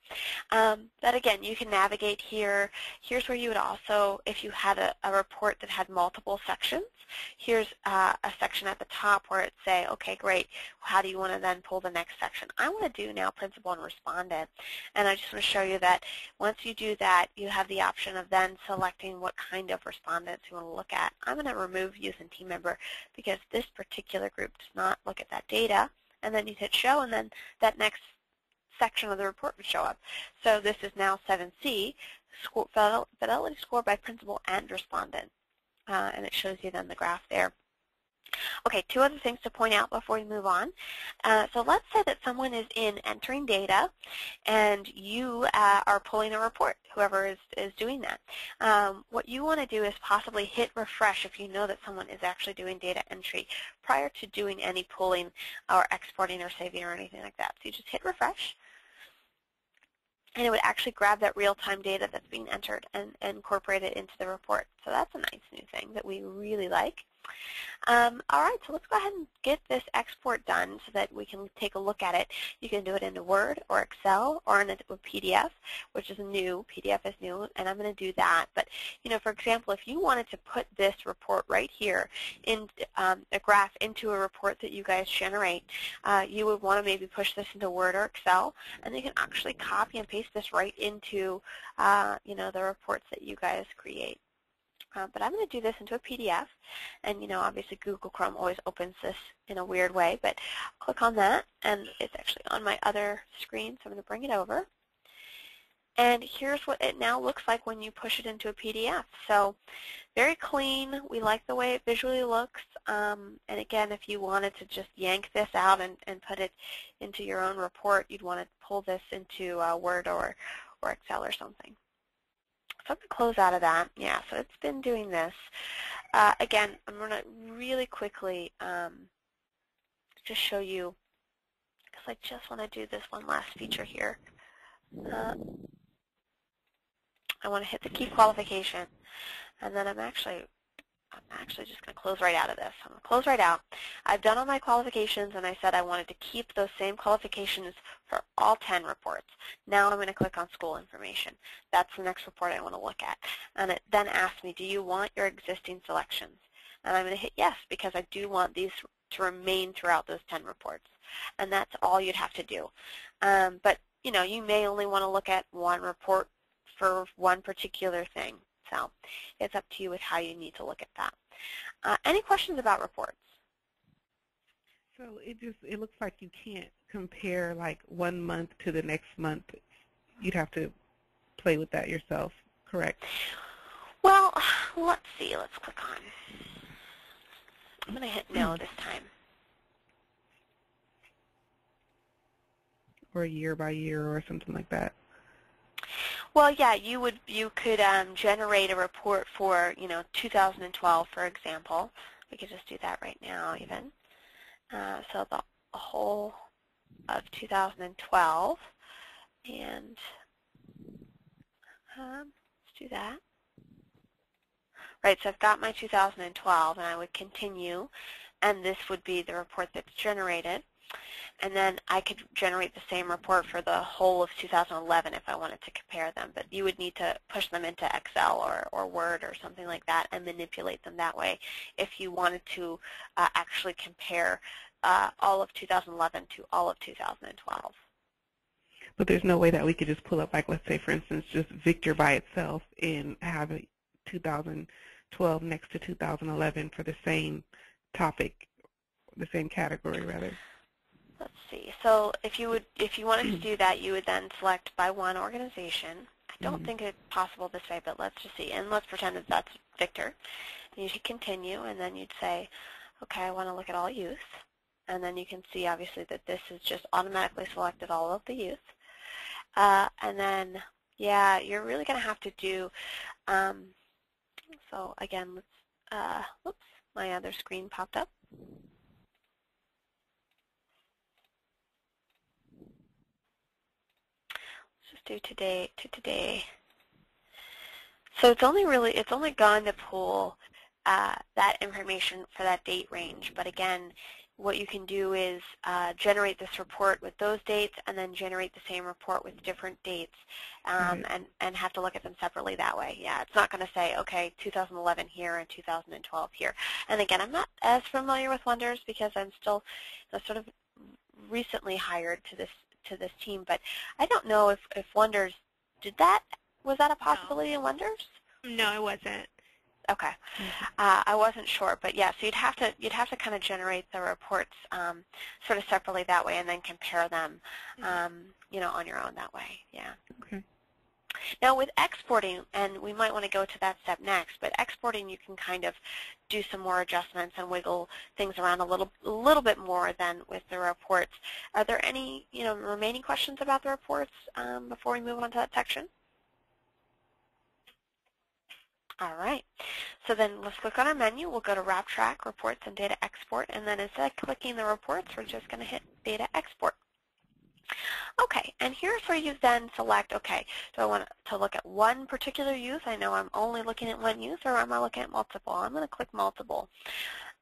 again, you can navigate here. Here's where you would also, if you had a report that had multiple sections, here's a section at the top where it say, okay, great, how do you want to then pull the next section? I want to do now principal and respondent. And I just want to show you that once you do that, you have the option of then selecting what kind of respondents you want to look at. I'm going to remove youth and team member because this particular group does not look at that data. And then you hit show, and then that next section of the report would show up. So this is now 7C, fidelity score by principal and respondent. And it shows you then the graph there. Okay, two other things to point out before we move on. So let's say that someone is in entering data and you are pulling a report, whoever is doing that. What you want to do is possibly hit refresh if you know that someone is actually doing data entry prior to doing any pulling or exporting or saving or anything like that. So you just hit refresh, and it would actually grab that real-time data that's being entered and incorporate it into the report. So that's a nice new thing that we really like. All right, so let's go ahead and get this export done so that we can take a look at it. You can do it into Word or Excel or in a PDF, which is new. PDF is new, and I'm going to do that. But, you know, for example, if you wanted to put this report right here in a graph into a report that you guys generate, you would want to maybe push this into Word or Excel, and you can actually copy and paste this right into, you know, the reports that you guys create. But I'm going to do this into a PDF, and you know, obviously Google Chrome always opens this in a weird way, but I'll click on that, and it's actually on my other screen, so I'm going to bring it over. And here's what it now looks like when you push it into a PDF. So very clean. We like the way it visually looks. And again, if you wanted to just yank this out and put it into your own report, you'd want to pull this into Word or Excel or something. So I'm going to close out of that. Yeah, so it's been doing this. Again, I'm going to really quickly just show you, because I just want to do this one last feature here. I want to hit the keep qualification, and then I'm actually just going to close right out of this. I'm going to close right out. I've done all my qualifications, and I said I wanted to keep those same qualifications for all 10 reports. Now I'm going to click on school information. That's the next report I want to look at. And it then asks me, do you want your existing selections? And I'm going to hit yes, because I do want these to remain throughout those 10 reports. And that's all you'd have to do. But, you know, you may only want to look at one report for one particular thing. So it's up to you with how you need to look at that. Any questions about reports? So it looks like you can't compare like 1 month to the next month. You'd have to play with that yourself, correct? Well, let's see. Let's click on. I'm going to hit no this time. Or year by year or something like that. Well, yeah, you could generate a report for 2012, for example. We could just do that right now, even. So the whole of 2012, and let's do that. Right, so I've got my 2012, and I would continue, and this would be the report that's generated. And then I could generate the same report for the whole of 2011 if I wanted to compare them. But you would need to push them into Excel or Word or something like that and manipulate them that way if you wanted to actually compare all of 2011 to all of 2012. But there's no way that we could just pull up, like, let's say, for instance, just Victor by itself and have a 2012 next to 2011 for the same topic, the same category, rather. Let's see. So if you wanted to do that, you would then select by one organization. I don't think it's possible this way, but let's just see. And let's pretend that that's Victor. And you hit continue, and then you'd say, okay, I want to look at all youth. And then you can see, obviously, that this is just automatically selected all of the youth. And then, yeah, you're really going to have to do, so again, let's, whoops, my other screen popped up. Let's just do today to today. So it's only going to pull that information for that date range. But again, what you can do is generate this report with those dates and then generate the same report with different dates and have to look at them separately that way. Yeah, it's not going to say, okay, 2011 here and 2012 here. And again, I'm not as familiar with Wonders because I'm still sort of recently hired to this team, but I don't know if Wonders did that. Was that a possibility in Wonders? No, it wasn't. Okay, I wasn't sure, but yeah, so you'd have to kind of generate the reports sort of separately that way, and then compare them, you know, on your own that way. Yeah. Okay. Now with exporting, and we might want to go to that step next, but exporting you can kind of do some more adjustments and wiggle things around a little bit more than with the reports. Are there any remaining questions about the reports before we move on to that section? All right, so then let's click on our menu. We'll go to WrapTrack, Reports, and Data Export, and then instead of clicking the reports, we're just going to hit Data Export. Okay, and here's where you then select, okay, do I want to look at one particular use? I know I'm only looking at one use, or am I looking at multiple? I'm going to click multiple.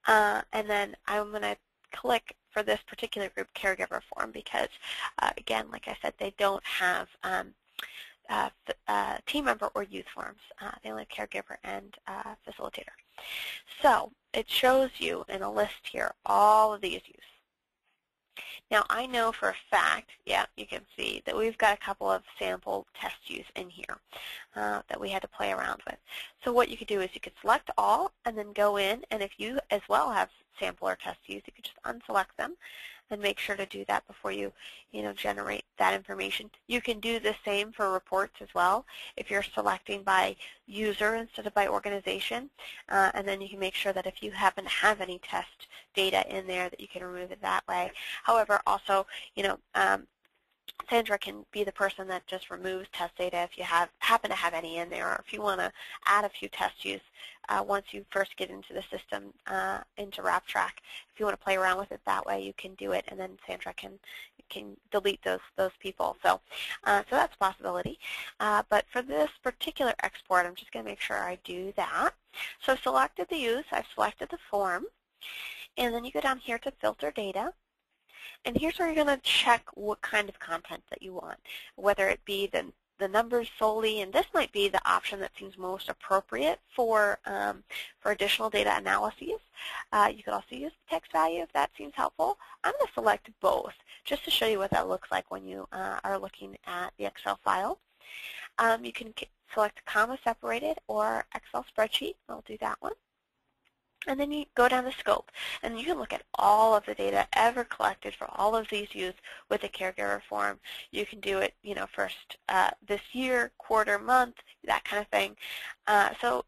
And then I'm going to click for this particular group, Caregiver Form, because, again, like I said, they don't have team member or youth forms. They only have caregiver and facilitator. So it shows you in a list here all of these use. Now I know for a fact, yeah, you can see that we've got a couple of sample test use in here that we had to play around with. So what you could do is you could select all and then go in, and if you as well have sample or test use, you could just unselect them and make sure to do that before you generate that information. You can do the same for reports as well if you're selecting by user instead of by organization, and then you can make sure that if you happen to have any test data in there that you can remove it that way. However, also, Sandra can be the person that just removes test data if you happen to have any in there, or if you want to add a few test use once you first get into the system, into WrapTrack. If you want to play around with it that way, you can do it, and then Sandra can delete those people. So that's a possibility. But for this particular export, I'm just going to make sure I do that. So I've selected the use, I've selected the form, and then you go down here to Filter Data. And here's where you're going to check what kind of content that you want, whether it be the numbers solely, and this might be the option that seems most appropriate for additional data analyses. You could also use the text value if that seems helpful. I'm going to select both just to show you what that looks like when you are looking at the Excel file. You can select comma separated or Excel spreadsheet. I'll do that one. And then you go down the scope, and you can look at all of the data ever collected for all of these use with a caregiver form. You can do it, first this year, quarter, month, that kind of thing. So,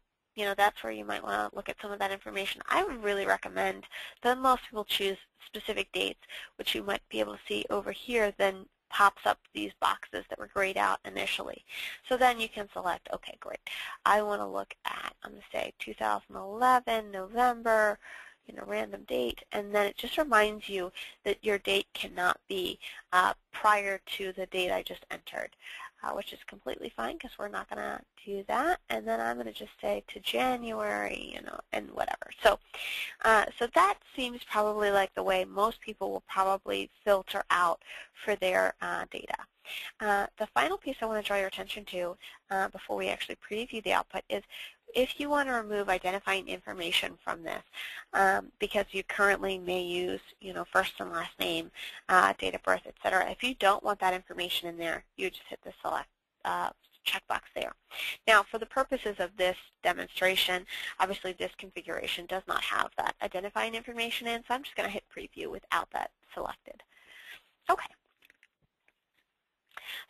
that's where you might want to look at some of that information. I would really recommend that most people choose specific dates, which you might be able to see over here, then pops up these boxes that were grayed out initially. So then you can select, okay, great. I want to look at, I'm going to say 2011, November, random date, and then it just reminds you that your date cannot be prior to the date I just entered, which is completely fine because we're not going to do that. And then I'm going to just say to January, and whatever. So, so that seems probably like the way most people will probably filter out for their data. The final piece I want to draw your attention to before we actually preview the output is if you want to remove identifying information from this, because you currently may use, first and last name, date of birth, etc. If you don't want that information in there, you just hit the select checkbox there. Now, for the purposes of this demonstration, obviously this configuration does not have that identifying information in, so I'm just going to hit preview without that selected. Okay.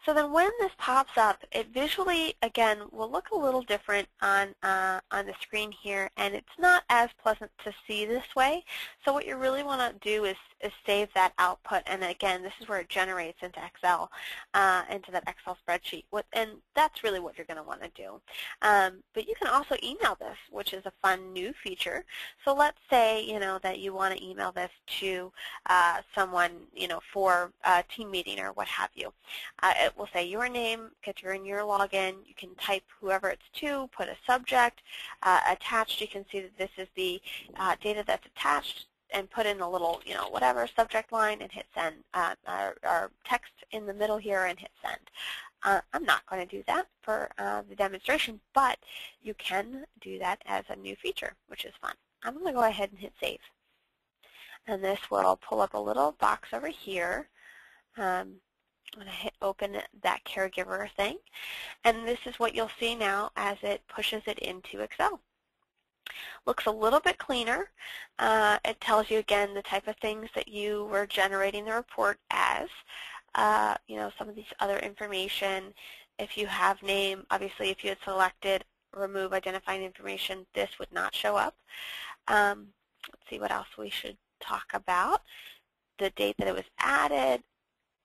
So then when this pops up, it visually, again, will look a little different on the screen here, and it's not as pleasant to see this way. So what you really want to do is save that output, and again, this is where it generates into Excel, into that Excel spreadsheet. And that's really what you're going to want to do. But you can also email this, which is a fun new feature. So let's say, that you want to email this to someone, for a team meeting or what have you. it will say your name, get your login. You can type whoever it's to, put a subject. Attached, you can see that this is the data that's attached, and put in a little, whatever subject line and hit send, our text in the middle here and hit send. I'm not going to do that for the demonstration, but you can do that as a new feature, which is fun. I'm going to go ahead and hit save. And this will pull up a little box over here. I'm going to hit open that caregiver thing. And this is what you'll see now as it pushes it into Excel. Looks a little bit cleaner. It tells you, again, the type of things that you were generating the report as. Some of these other information. If you have name, obviously if you had selected remove identifying information, this would not show up. Let's see what else we should talk about. The date that it was added,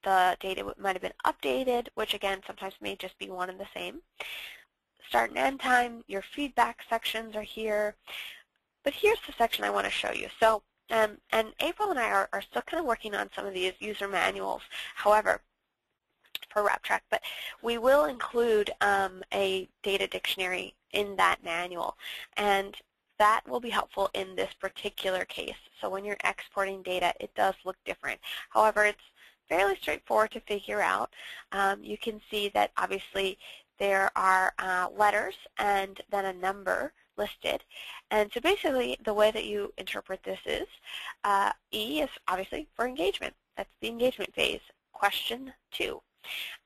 the date it might have been updated, which again sometimes may just be one and the same. Start and end time, your feedback sections are here. But here's the section I want to show you. So, and April and I are still kind of working on some of these user manuals, however, for WrapTrack, but we will include a data dictionary in that manual, and that will be helpful in this particular case. So when you're exporting data, it does look different. However, it's fairly straightforward to figure out. You can see that obviously there are letters and then a number listed. And so basically the way that you interpret this is E is obviously for engagement. That's the engagement phase. Question 2.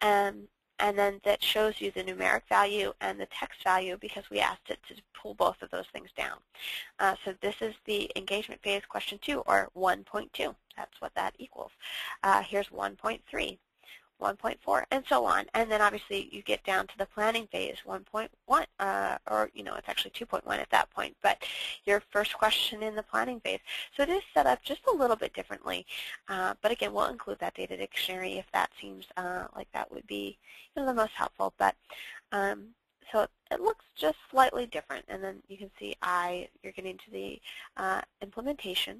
And then that shows you the numeric value and the text value because we asked it to pull both of those things down. So this is the engagement phase question 2, or 1.2. That's what that equals. Here's 1.3, 1.4, and so on. And then obviously you get down to the planning phase, 1.1, or it's actually 2.1 at that point, but your first question in the planning phase. So it is set up just a little bit differently, but again, we'll include that data dictionary if that seems like that would be the most helpful. But so it looks just slightly different, and then you can see you're getting to the implementation,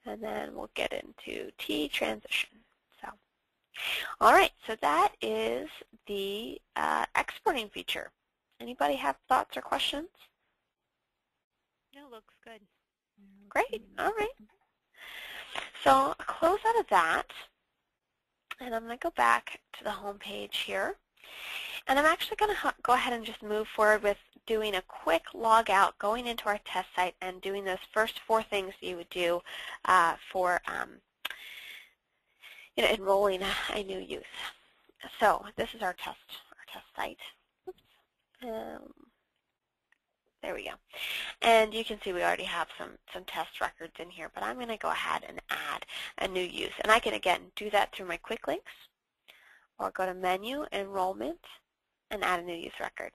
and then we'll get into T, transition. All right, so that is the exporting feature. Anybody have thoughts or questions? No, looks good. Great, all right. So I'll close out of that, and I'm going to go back to the home page here. And I'm actually going to go ahead and just move forward with doing a quick log out, going into our test site and doing those first 4 things you would do for enrolling a new youth. So this is our test site. Oops. There we go. And you can see we already have some test records in here, but I'm going to go ahead and add a new youth. And I can, again, do that through my quick links, or go to Menu, Enrollment, and add a new youth record.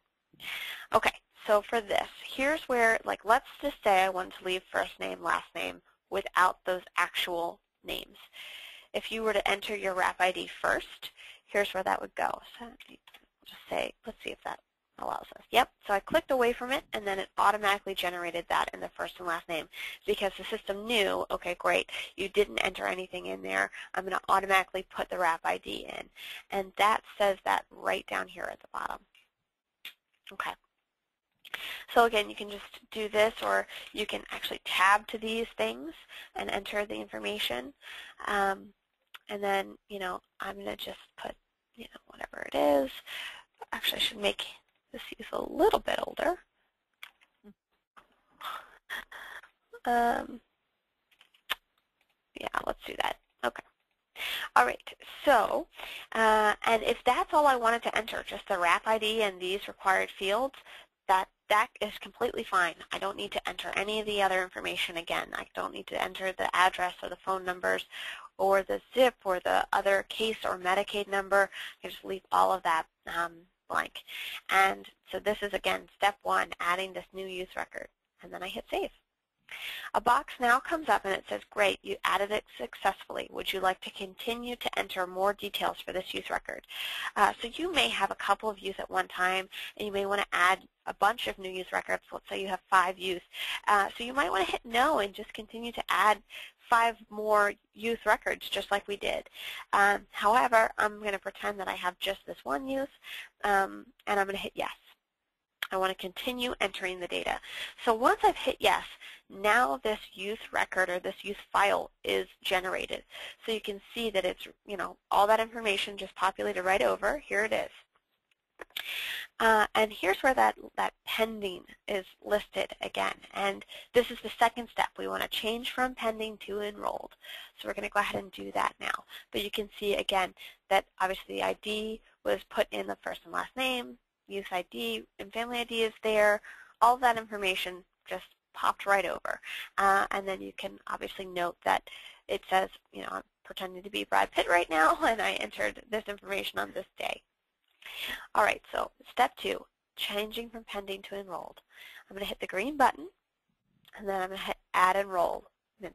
Okay, so for this, here's where, let's just say I want to leave first name, last name without those actual names. If you were to enter your WRAP ID first, here's where that would go. So I'll just say, let's see if that allows us. Yep, so I clicked away from it, and then it automatically generated that in the first and last name because the system knew, okay, great, you didn't enter anything in there. I'm going to automatically put the WRAP ID in. And that says that right down here at the bottom. Okay. So again, you can just do this, or you can actually tab to these things and enter the information. And then, I'm going to just put, whatever it is. Actually, I should make this youth a little bit older. Yeah, let's do that. Okay. All right. So, and if that's all I wanted to enter, just the WRAP ID and these required fields, that is completely fine. I don't need to enter any of the other information again. I don't need to enter the address or the phone numbers or the zip or the other case or Medicaid number. I just leave all of that blank. And so this is, again, step 1, adding this new youth record. And then I hit save. A box now comes up and it says, great, you added it successfully. Would you like to continue to enter more details for this youth record? So you may have a couple of youth at one time, and you may want to add a bunch of new youth records. Let's say you have 5 youth. So you might want to hit no and just continue to add 5 more youth records just like we did. However, I'm going to pretend that I have just this one youth, and I'm going to hit yes. I want to continue entering the data. So once I've hit yes, now this youth record or this youth file is generated. So you can see that it's, all that information just populated right over. Here it is. And here's where that pending is listed again. And this is the second step. We want to change from pending to enrolled. So we're going to go ahead and do that now. But you can see again that obviously the ID was put in the first and last name, youth ID and family ID is there. All of that information just popped right over. And then you can obviously note that it says, I'm pretending to be Brad Pitt right now, and I entered this information on this day. All right, so step 2, changing from pending to enrolled. I'm going to hit the green button, and then I'm going to hit add enrollment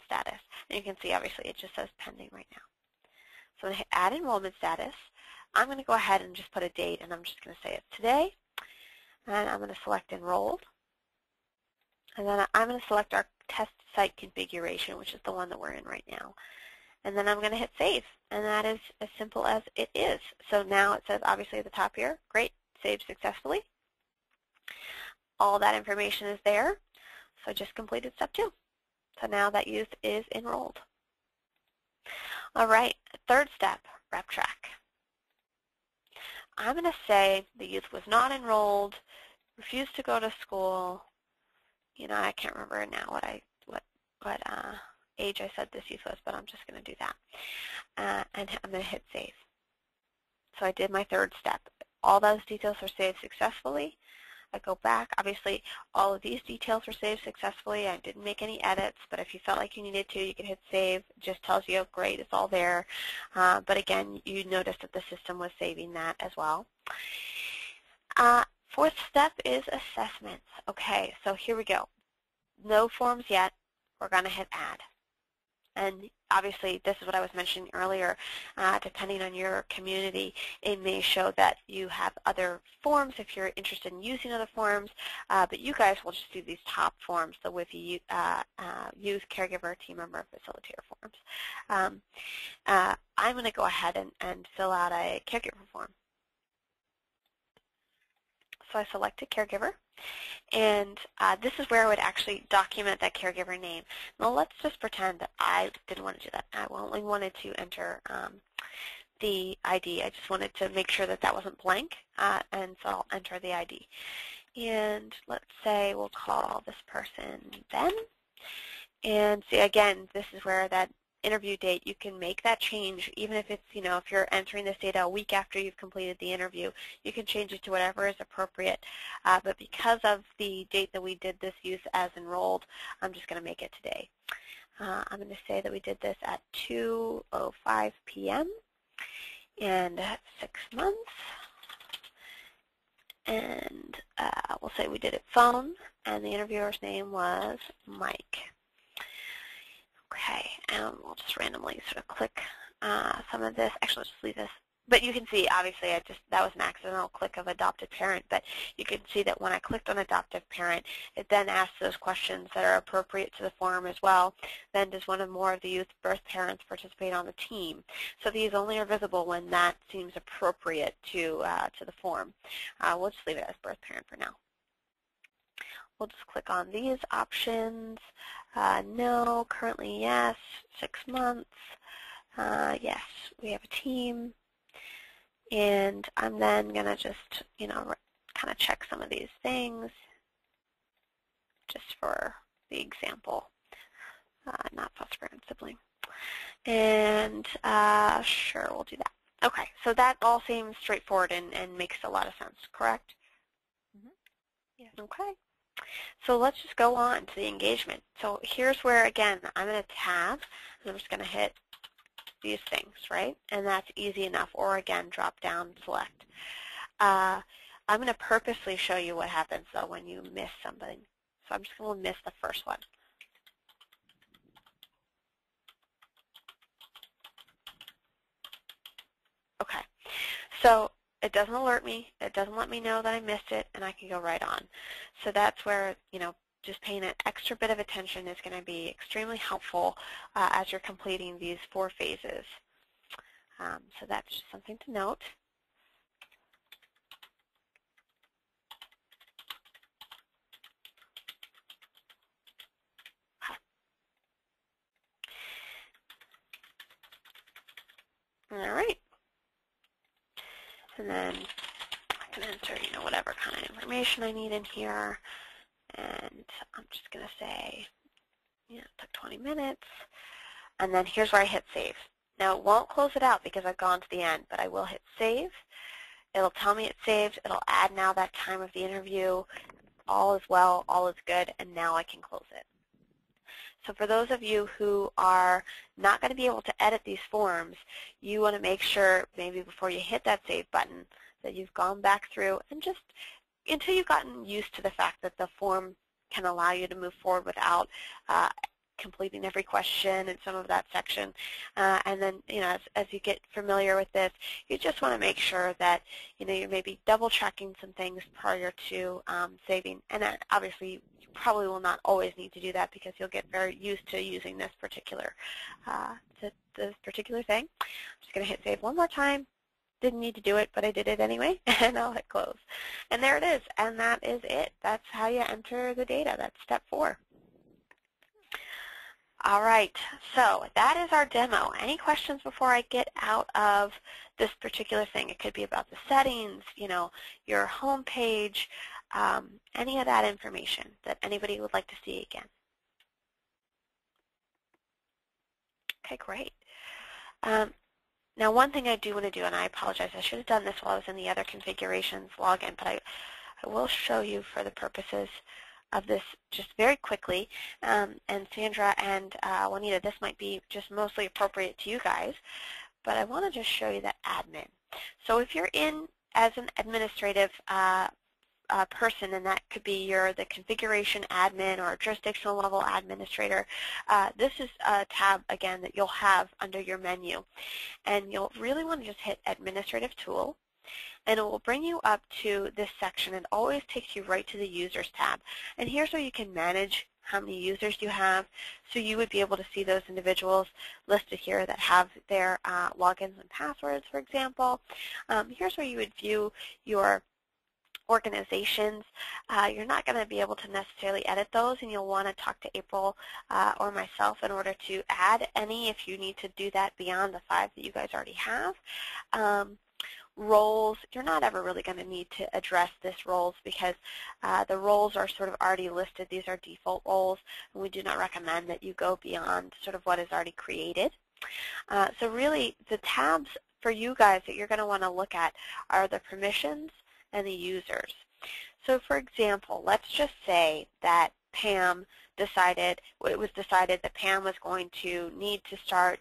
status. And you can see, obviously, it just says pending right now. So I'm going to hit add enrollment status. I'm going to go ahead and just put a date, and I'm just going to say it's today. And I'm going to select enrolled. And then I'm going to select our test site configuration, which is the one that we're in right now. And then I'm going to hit save, and that is as simple as it is. So now it says, obviously, at the top here, great, saved successfully. All that information is there. So I just completed step 2. So now that youth is enrolled. All right, third step, WrapTrack. I'm going to say the youth was not enrolled, refused to go to school. I can't remember now what age I said this youth was, but I'm just going to do that. And I'm going to hit save. So I did my third step. All those details are saved successfully. I go back. Obviously, all of these details were saved successfully. I didn't make any edits, but if you felt like you needed to, you could hit save. It just tells you, oh, great, it's all there. But again, you notice that the system was saving that as well. Fourth step is assessments. Okay, so here we go. No forms yet. We're going to hit add. And obviously, this is what I was mentioning earlier. Depending on your community, it may show that you have other forms if you're interested in using other forms. But you guys will just do these top forms, the WIFI youth caregiver, team member, facilitator forms. I'm going to go ahead and fill out a caregiver form. So I selected caregiver. And this is where I would actually document that caregiver name. Now let's just pretend that I didn't want to do that. I only wanted to enter the ID. I just wanted to make sure that that wasn't blank, and so I'll enter the ID. And let's say we'll call this person Ben. And see, again, this is where that interview date, you can make that change, even if it's, if you're entering this data a week after you've completed the interview, you can change it to whatever is appropriate. But because of the date that we did this youth as enrolled, I'm just going to make it today. I'm going to say that we did this at 2:05 p.m. and 6 months. And we'll say we did it phone, and the interviewer's name was Mike. Okay, and we'll just randomly sort of click some of this. Actually, let's just leave this. But you can see, obviously, that was an accidental click of adopted parent, but you can see that when I clicked on adoptive parent, it then asks those questions that are appropriate to the form as well. Then does one or more of the youth birth parents participate on the team? So these only are visible when that seems appropriate to the form. We'll just leave it as birth parent for now. We'll just click on these options. No, currently yes, 6 months. Yes, we have a team. And I'm then going to just, kind of check some of these things just for the example. Not foster parent, sibling. And sure, we'll do that. Okay, so that all seems straightforward and makes a lot of sense, correct? Mm-hmm. Yes. Okay. So let's just go on to the engagement. So here's where, again, I'm going to tab, and I'm just going to hit these things, right? And that's easy enough. Or, again, drop down, select. I'm going to purposely show you what happens, though, when you miss something. So I'm just going to miss the first one. Okay. So it doesn't alert me. It doesn't let me know that I missed it, and I can go right on. So that's where, just paying an extra bit of attention is going to be extremely helpful as you're completing these 4 phases. So that's just something to note. All right. And then I can enter, whatever kind of information I need in here. And I'm just going to say, it took 20 minutes. And then here's where I hit save. Now, it won't close it out because I've gone to the end, but I will hit save. It'll tell me it's saved. It'll add now that time of the interview. All is well, all is good, and now I can close it. So for those of you who are not going to be able to edit these forms, you want to make sure maybe before you hit that save button that you've gone back through and just until you've gotten used to the fact that the form can allow you to move forward without completing every question in some of that section. And then, as you get familiar with this, you just want to make sure that, you're maybe double-checking some things prior to saving. And obviously, you probably will not always need to do that because you'll get very used to using this particular thing. I'm just going to hit save one more time. Didn't need to do it, but I did it anyway, and I'll hit close. And there it is, and that is it. That's how you enter the data. That's step 4. All right, so that is our demo. Any questions before I get out of this particular thing? It could be about the settings, your home page, any of that information that anybody would like to see again. Okay, great. Now, one thing I do want to do, and I apologize, I should have done this while I was in the other configurations login, but I will show you for the purposes of this just very quickly. And Sandra and Juanita, this might be just mostly appropriate to you guys, but I want to just show you that admin. So if you're in as an administrative person, and that could be the configuration admin or a jurisdictional level administrator, this is a tab, again, that you'll have under your menu. And you'll really want to just hit Administrative Tool, and it will bring you up to this section. It always takes you right to the Users tab. And here's where you can manage how many users you have. So you would be able to see those individuals listed here that have their logins and passwords, for example. Here's where you would view your organizations. You're not going to be able to necessarily edit those, and you'll want to talk to April or myself in order to add any if you need to do that beyond the 5 that you guys already have. Roles, you're not ever really going to need to address this roles because the roles are sort of already listed. These are default roles, and we do not recommend that you go beyond sort of what is already created. So really, the tabs for you guys that you're going to want to look at are the permissions and the users. So for example, let's just say that Pam decided that Pam was going to need to start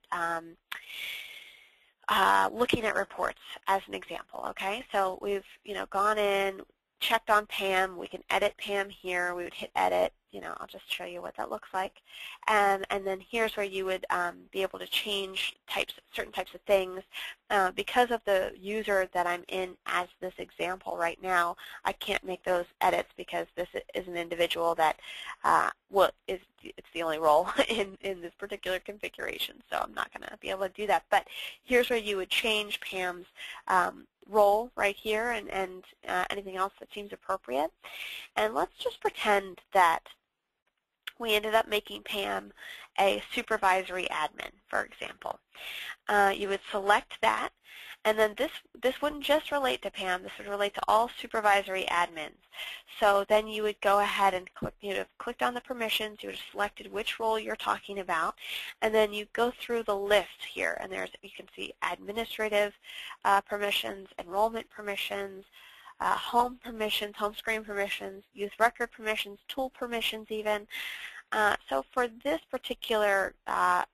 looking at reports as an example, okay? So we've, gone in, checked on Pam. We can edit Pam here. We would hit edit. I'll just show you what that looks like. And then here's where you would be able to change certain types of things. Because of the user that I'm in as this example right now, I can't make those edits because this is an individual that it's the only role in this particular configuration, so I'm not going to be able to do that. But here's where you would change Pam's role right here and anything else that seems appropriate. And let's just pretend that we ended up making Pam a supervisory admin, for example. You would select that, and then this wouldn't just relate to Pam. This would relate to all supervisory admins. So then you would go ahead and click. You'd have clicked on the permissions. You would have selected which role you're talking about, and then you go through the list here. And you can see administrative permissions, enrollment permissions, home permissions, home screen permissions, youth record permissions, tool permissions even. So for this particular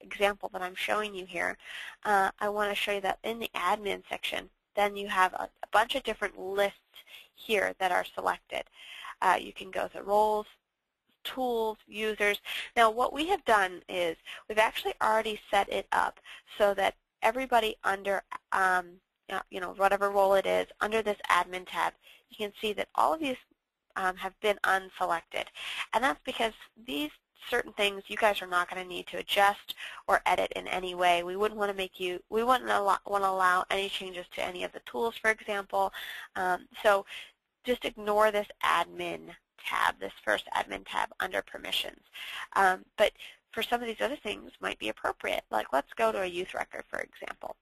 example that I'm showing you here, I want to show you that in the admin section, then you have a bunch of different lists here that are selected. You can go to roles, tools, users. Now what we have done is we've actually already set it up so that everybody under whatever role it is, under this admin tab, you can see that all of these have been unselected. And that's because these certain things you guys are not going to need to adjust or edit in any way. We wouldn't want to want to allow any changes to any of the tools, for example. So just ignore this admin tab, this first admin tab under permissions. But for some of these other things might be appropriate. Like let's go to a youth record, for example.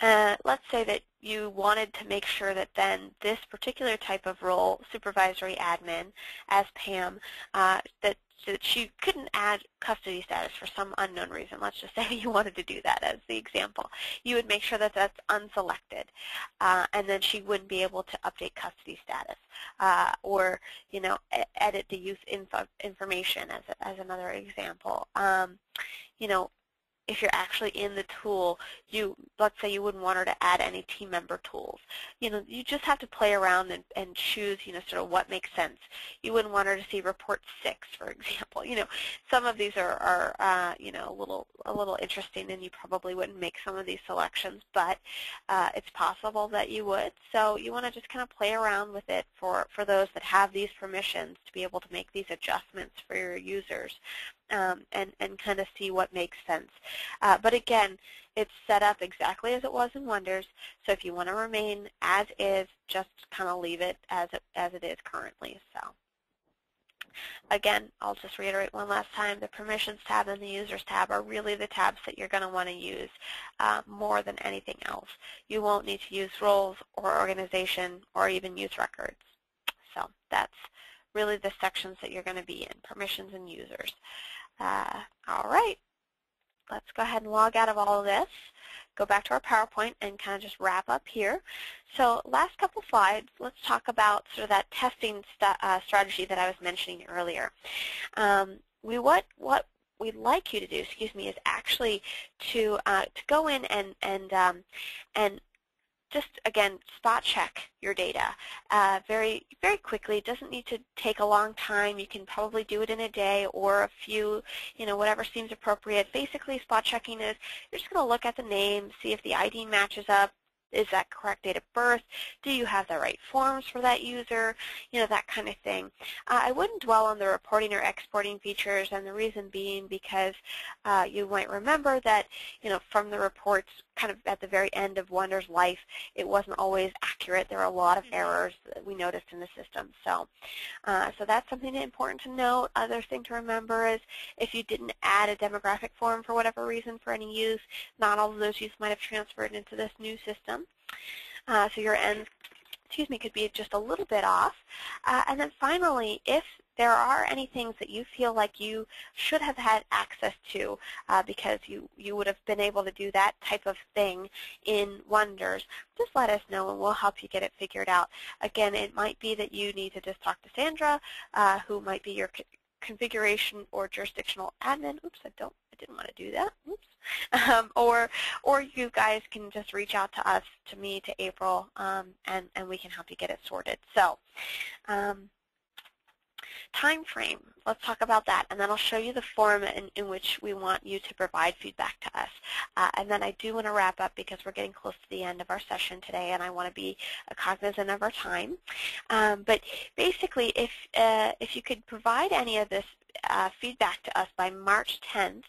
Let's say that you wanted to make sure that then this particular type of role, supervisory admin, as Pam, that she couldn't add custody status for some unknown reason. Let's just say you wanted to do that as the example. You would make sure that that's unselected, and then she wouldn't be able to update custody status or, you know, edit the youth information as another example. You know, if you're actually in the tool, let's say you wouldn't want her to add any team member tools. You know, you just have to play around and choose, you know, sort of what makes sense. You wouldn't want her to see report 6, for example. You know, some of these are you know, a little interesting, and you probably wouldn't make some of these selections, but it's possible that you would. So you want to just kind of play around with it for those that have these permissions to be able to make these adjustments for your users. And kind of see what makes sense. But again, it's set up exactly as it was in Wonders, so if you want to remain as is, just kind of leave it as it is currently. So again, I'll just reiterate one last time, the Permissions tab and the Users tab are really the tabs that you're going to want to use more than anything else. You won't need to use roles or organization or even youth records. So that's really the sections that you're going to be in, permissions and users. All right, let's go ahead and log out of all of this, go back to our PowerPoint, and kind of just wrap up here. So last couple slides, let's talk about sort of that testing strategy that I was mentioning earlier. What we'd like you to do, is actually to go in and just, again, spot check your data very, very quickly. It doesn't need to take a long time. You can probably do it in a day or a few, you know, whatever seems appropriate. Basically, spot checking is you're just going to look at the name, see if the ID matches up. Is that correct date of birth? Do you have the right forms for that user? You know, that kind of thing. I wouldn't dwell on the reporting or exporting features, and the reason being because you might remember that, you know, from the reports kind of at the very end of Wonder's life, it wasn't always accurate. There were a lot of errors that we noticed in the system. So that's something important to note. Other thing to remember is if you didn't add a demographic form for whatever reason for any youth, not all of those youth might have transferred into this new system. So your ends, could be just a little bit off. And then finally, if there are any things that you feel like you should have had access to because you would have been able to do that type of thing in Wonders, just let us know and we'll help you get it figured out. Again, it might be that you need to just talk to Sandra, who might be your configuration or jurisdictional admin. Oops, I didn't want to do that. Oops. Or you guys can just reach out to us, to me, to April, and we can help you get it sorted. So, time frame. Let's talk about that, and then I'll show you the form in which we want you to provide feedback to us. And then I do want to wrap up because we're getting close to the end of our session today, and I want to be cognizant of our time. But basically, if you could provide any of this feedback to us by March 10th,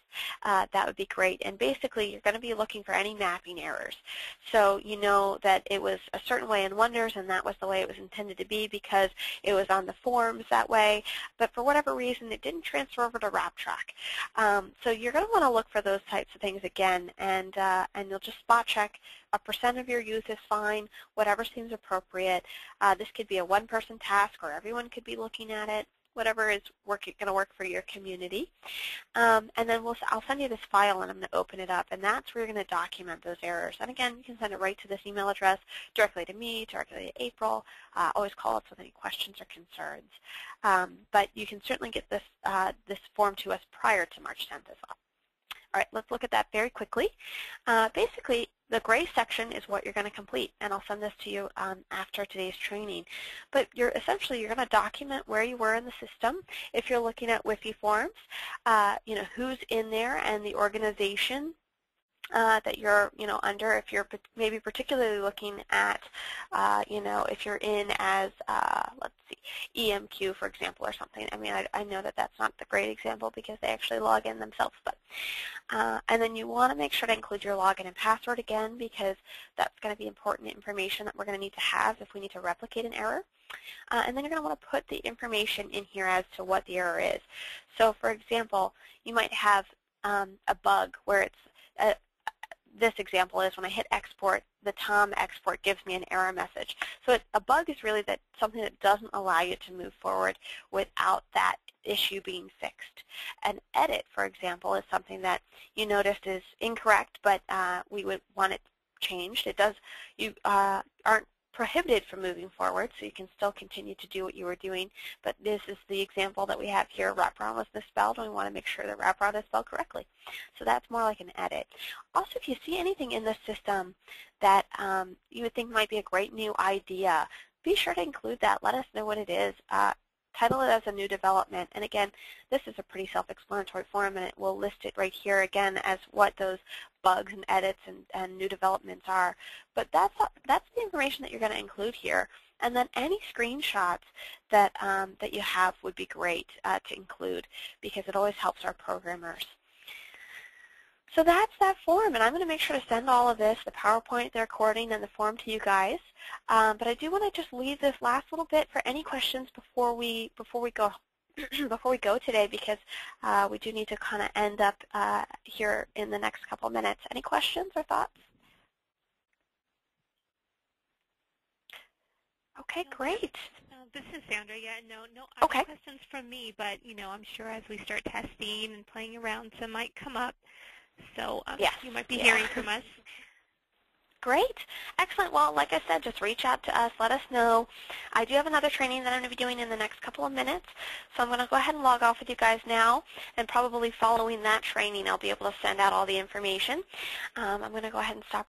that would be great. And basically, you're going to be looking for any mapping errors. So you know that it was a certain way in Wonders, and that was the way it was intended to be because it was on the forms that way. But for whatever reason, it didn't transfer over to WrapTrack. So you're going to want to look for those types of things again, and you'll just spot check. A % of your youth is fine, whatever seems appropriate. This could be a one-person task, or everyone could be looking at it. Whatever is going to work for your community. And then I'll send you this file, and I'm going to open it up, and that's where you're going to document those errors. And again, you can send it right to this email address, directly to me, directly to April. Always call us with any questions or concerns. But you can certainly get this, this form to us prior to March 10th as well. All right, let's look at that very quickly. Basically, the gray section is what you're going to complete, and I'll send this to you after today's training. But you're going to document where you were in the system. If you're looking at WIFI forms, you know, who's in there and the organization that you're, under. If you're maybe particularly looking at, if you're in as, let's see, EMQ, for example, or something. I mean, I know that that's not the great example because they actually log in themselves, but and then you want to make sure to include your login and password again, because that's going to be important information that we're going to need to have if we need to replicate an error. And then you're going to want to put the information in here as to what the error is. So, for example, you might have a bug where it's this example is when I hit export, the TOM export gives me an error message. So a bug is really something that doesn't allow you to move forward without that issue being fixed. An edit, for example, is something that you noticed is incorrect, but we would want it changed. You aren't prohibited from moving forward, so you can still continue to do what you were doing. But this is the example that we have here. Wraparound was misspelled, and we want to make sure that wraparound is spelled correctly. So that's more like an edit. Also, if you see anything in the system that you would think might be a great new idea, be sure to include that. Let us know what it is. Title it as a new development. And again, this is a pretty self-explanatory form, and it will list it right here again as what those bugs and edits and new developments are. But that's the information that you're going to include here. And then any screenshots that you have would be great to include, because it always helps our programmers. So that's that form, and I'm going to make sure to send all of this, the PowerPoint, the recording, and the form to you guys. But I do want to just leave this last little bit for any questions before we go before we go today, because we do need to kind of end up here in the next couple minutes. Any questions or thoughts? Okay, great. This is Sandra. Yeah, no Okay. questions from me, but I'm sure as we start testing and playing around, some might come up. So yes. You might be hearing from us. Great. Excellent. Well, like I said, just reach out to us. Let us know. I do have another training that I'm going to be doing in the next couple of minutes, so I'm going to go ahead and log off with you guys now, and probably following that training I'll be able to send out all the information. I'm going to go ahead and stop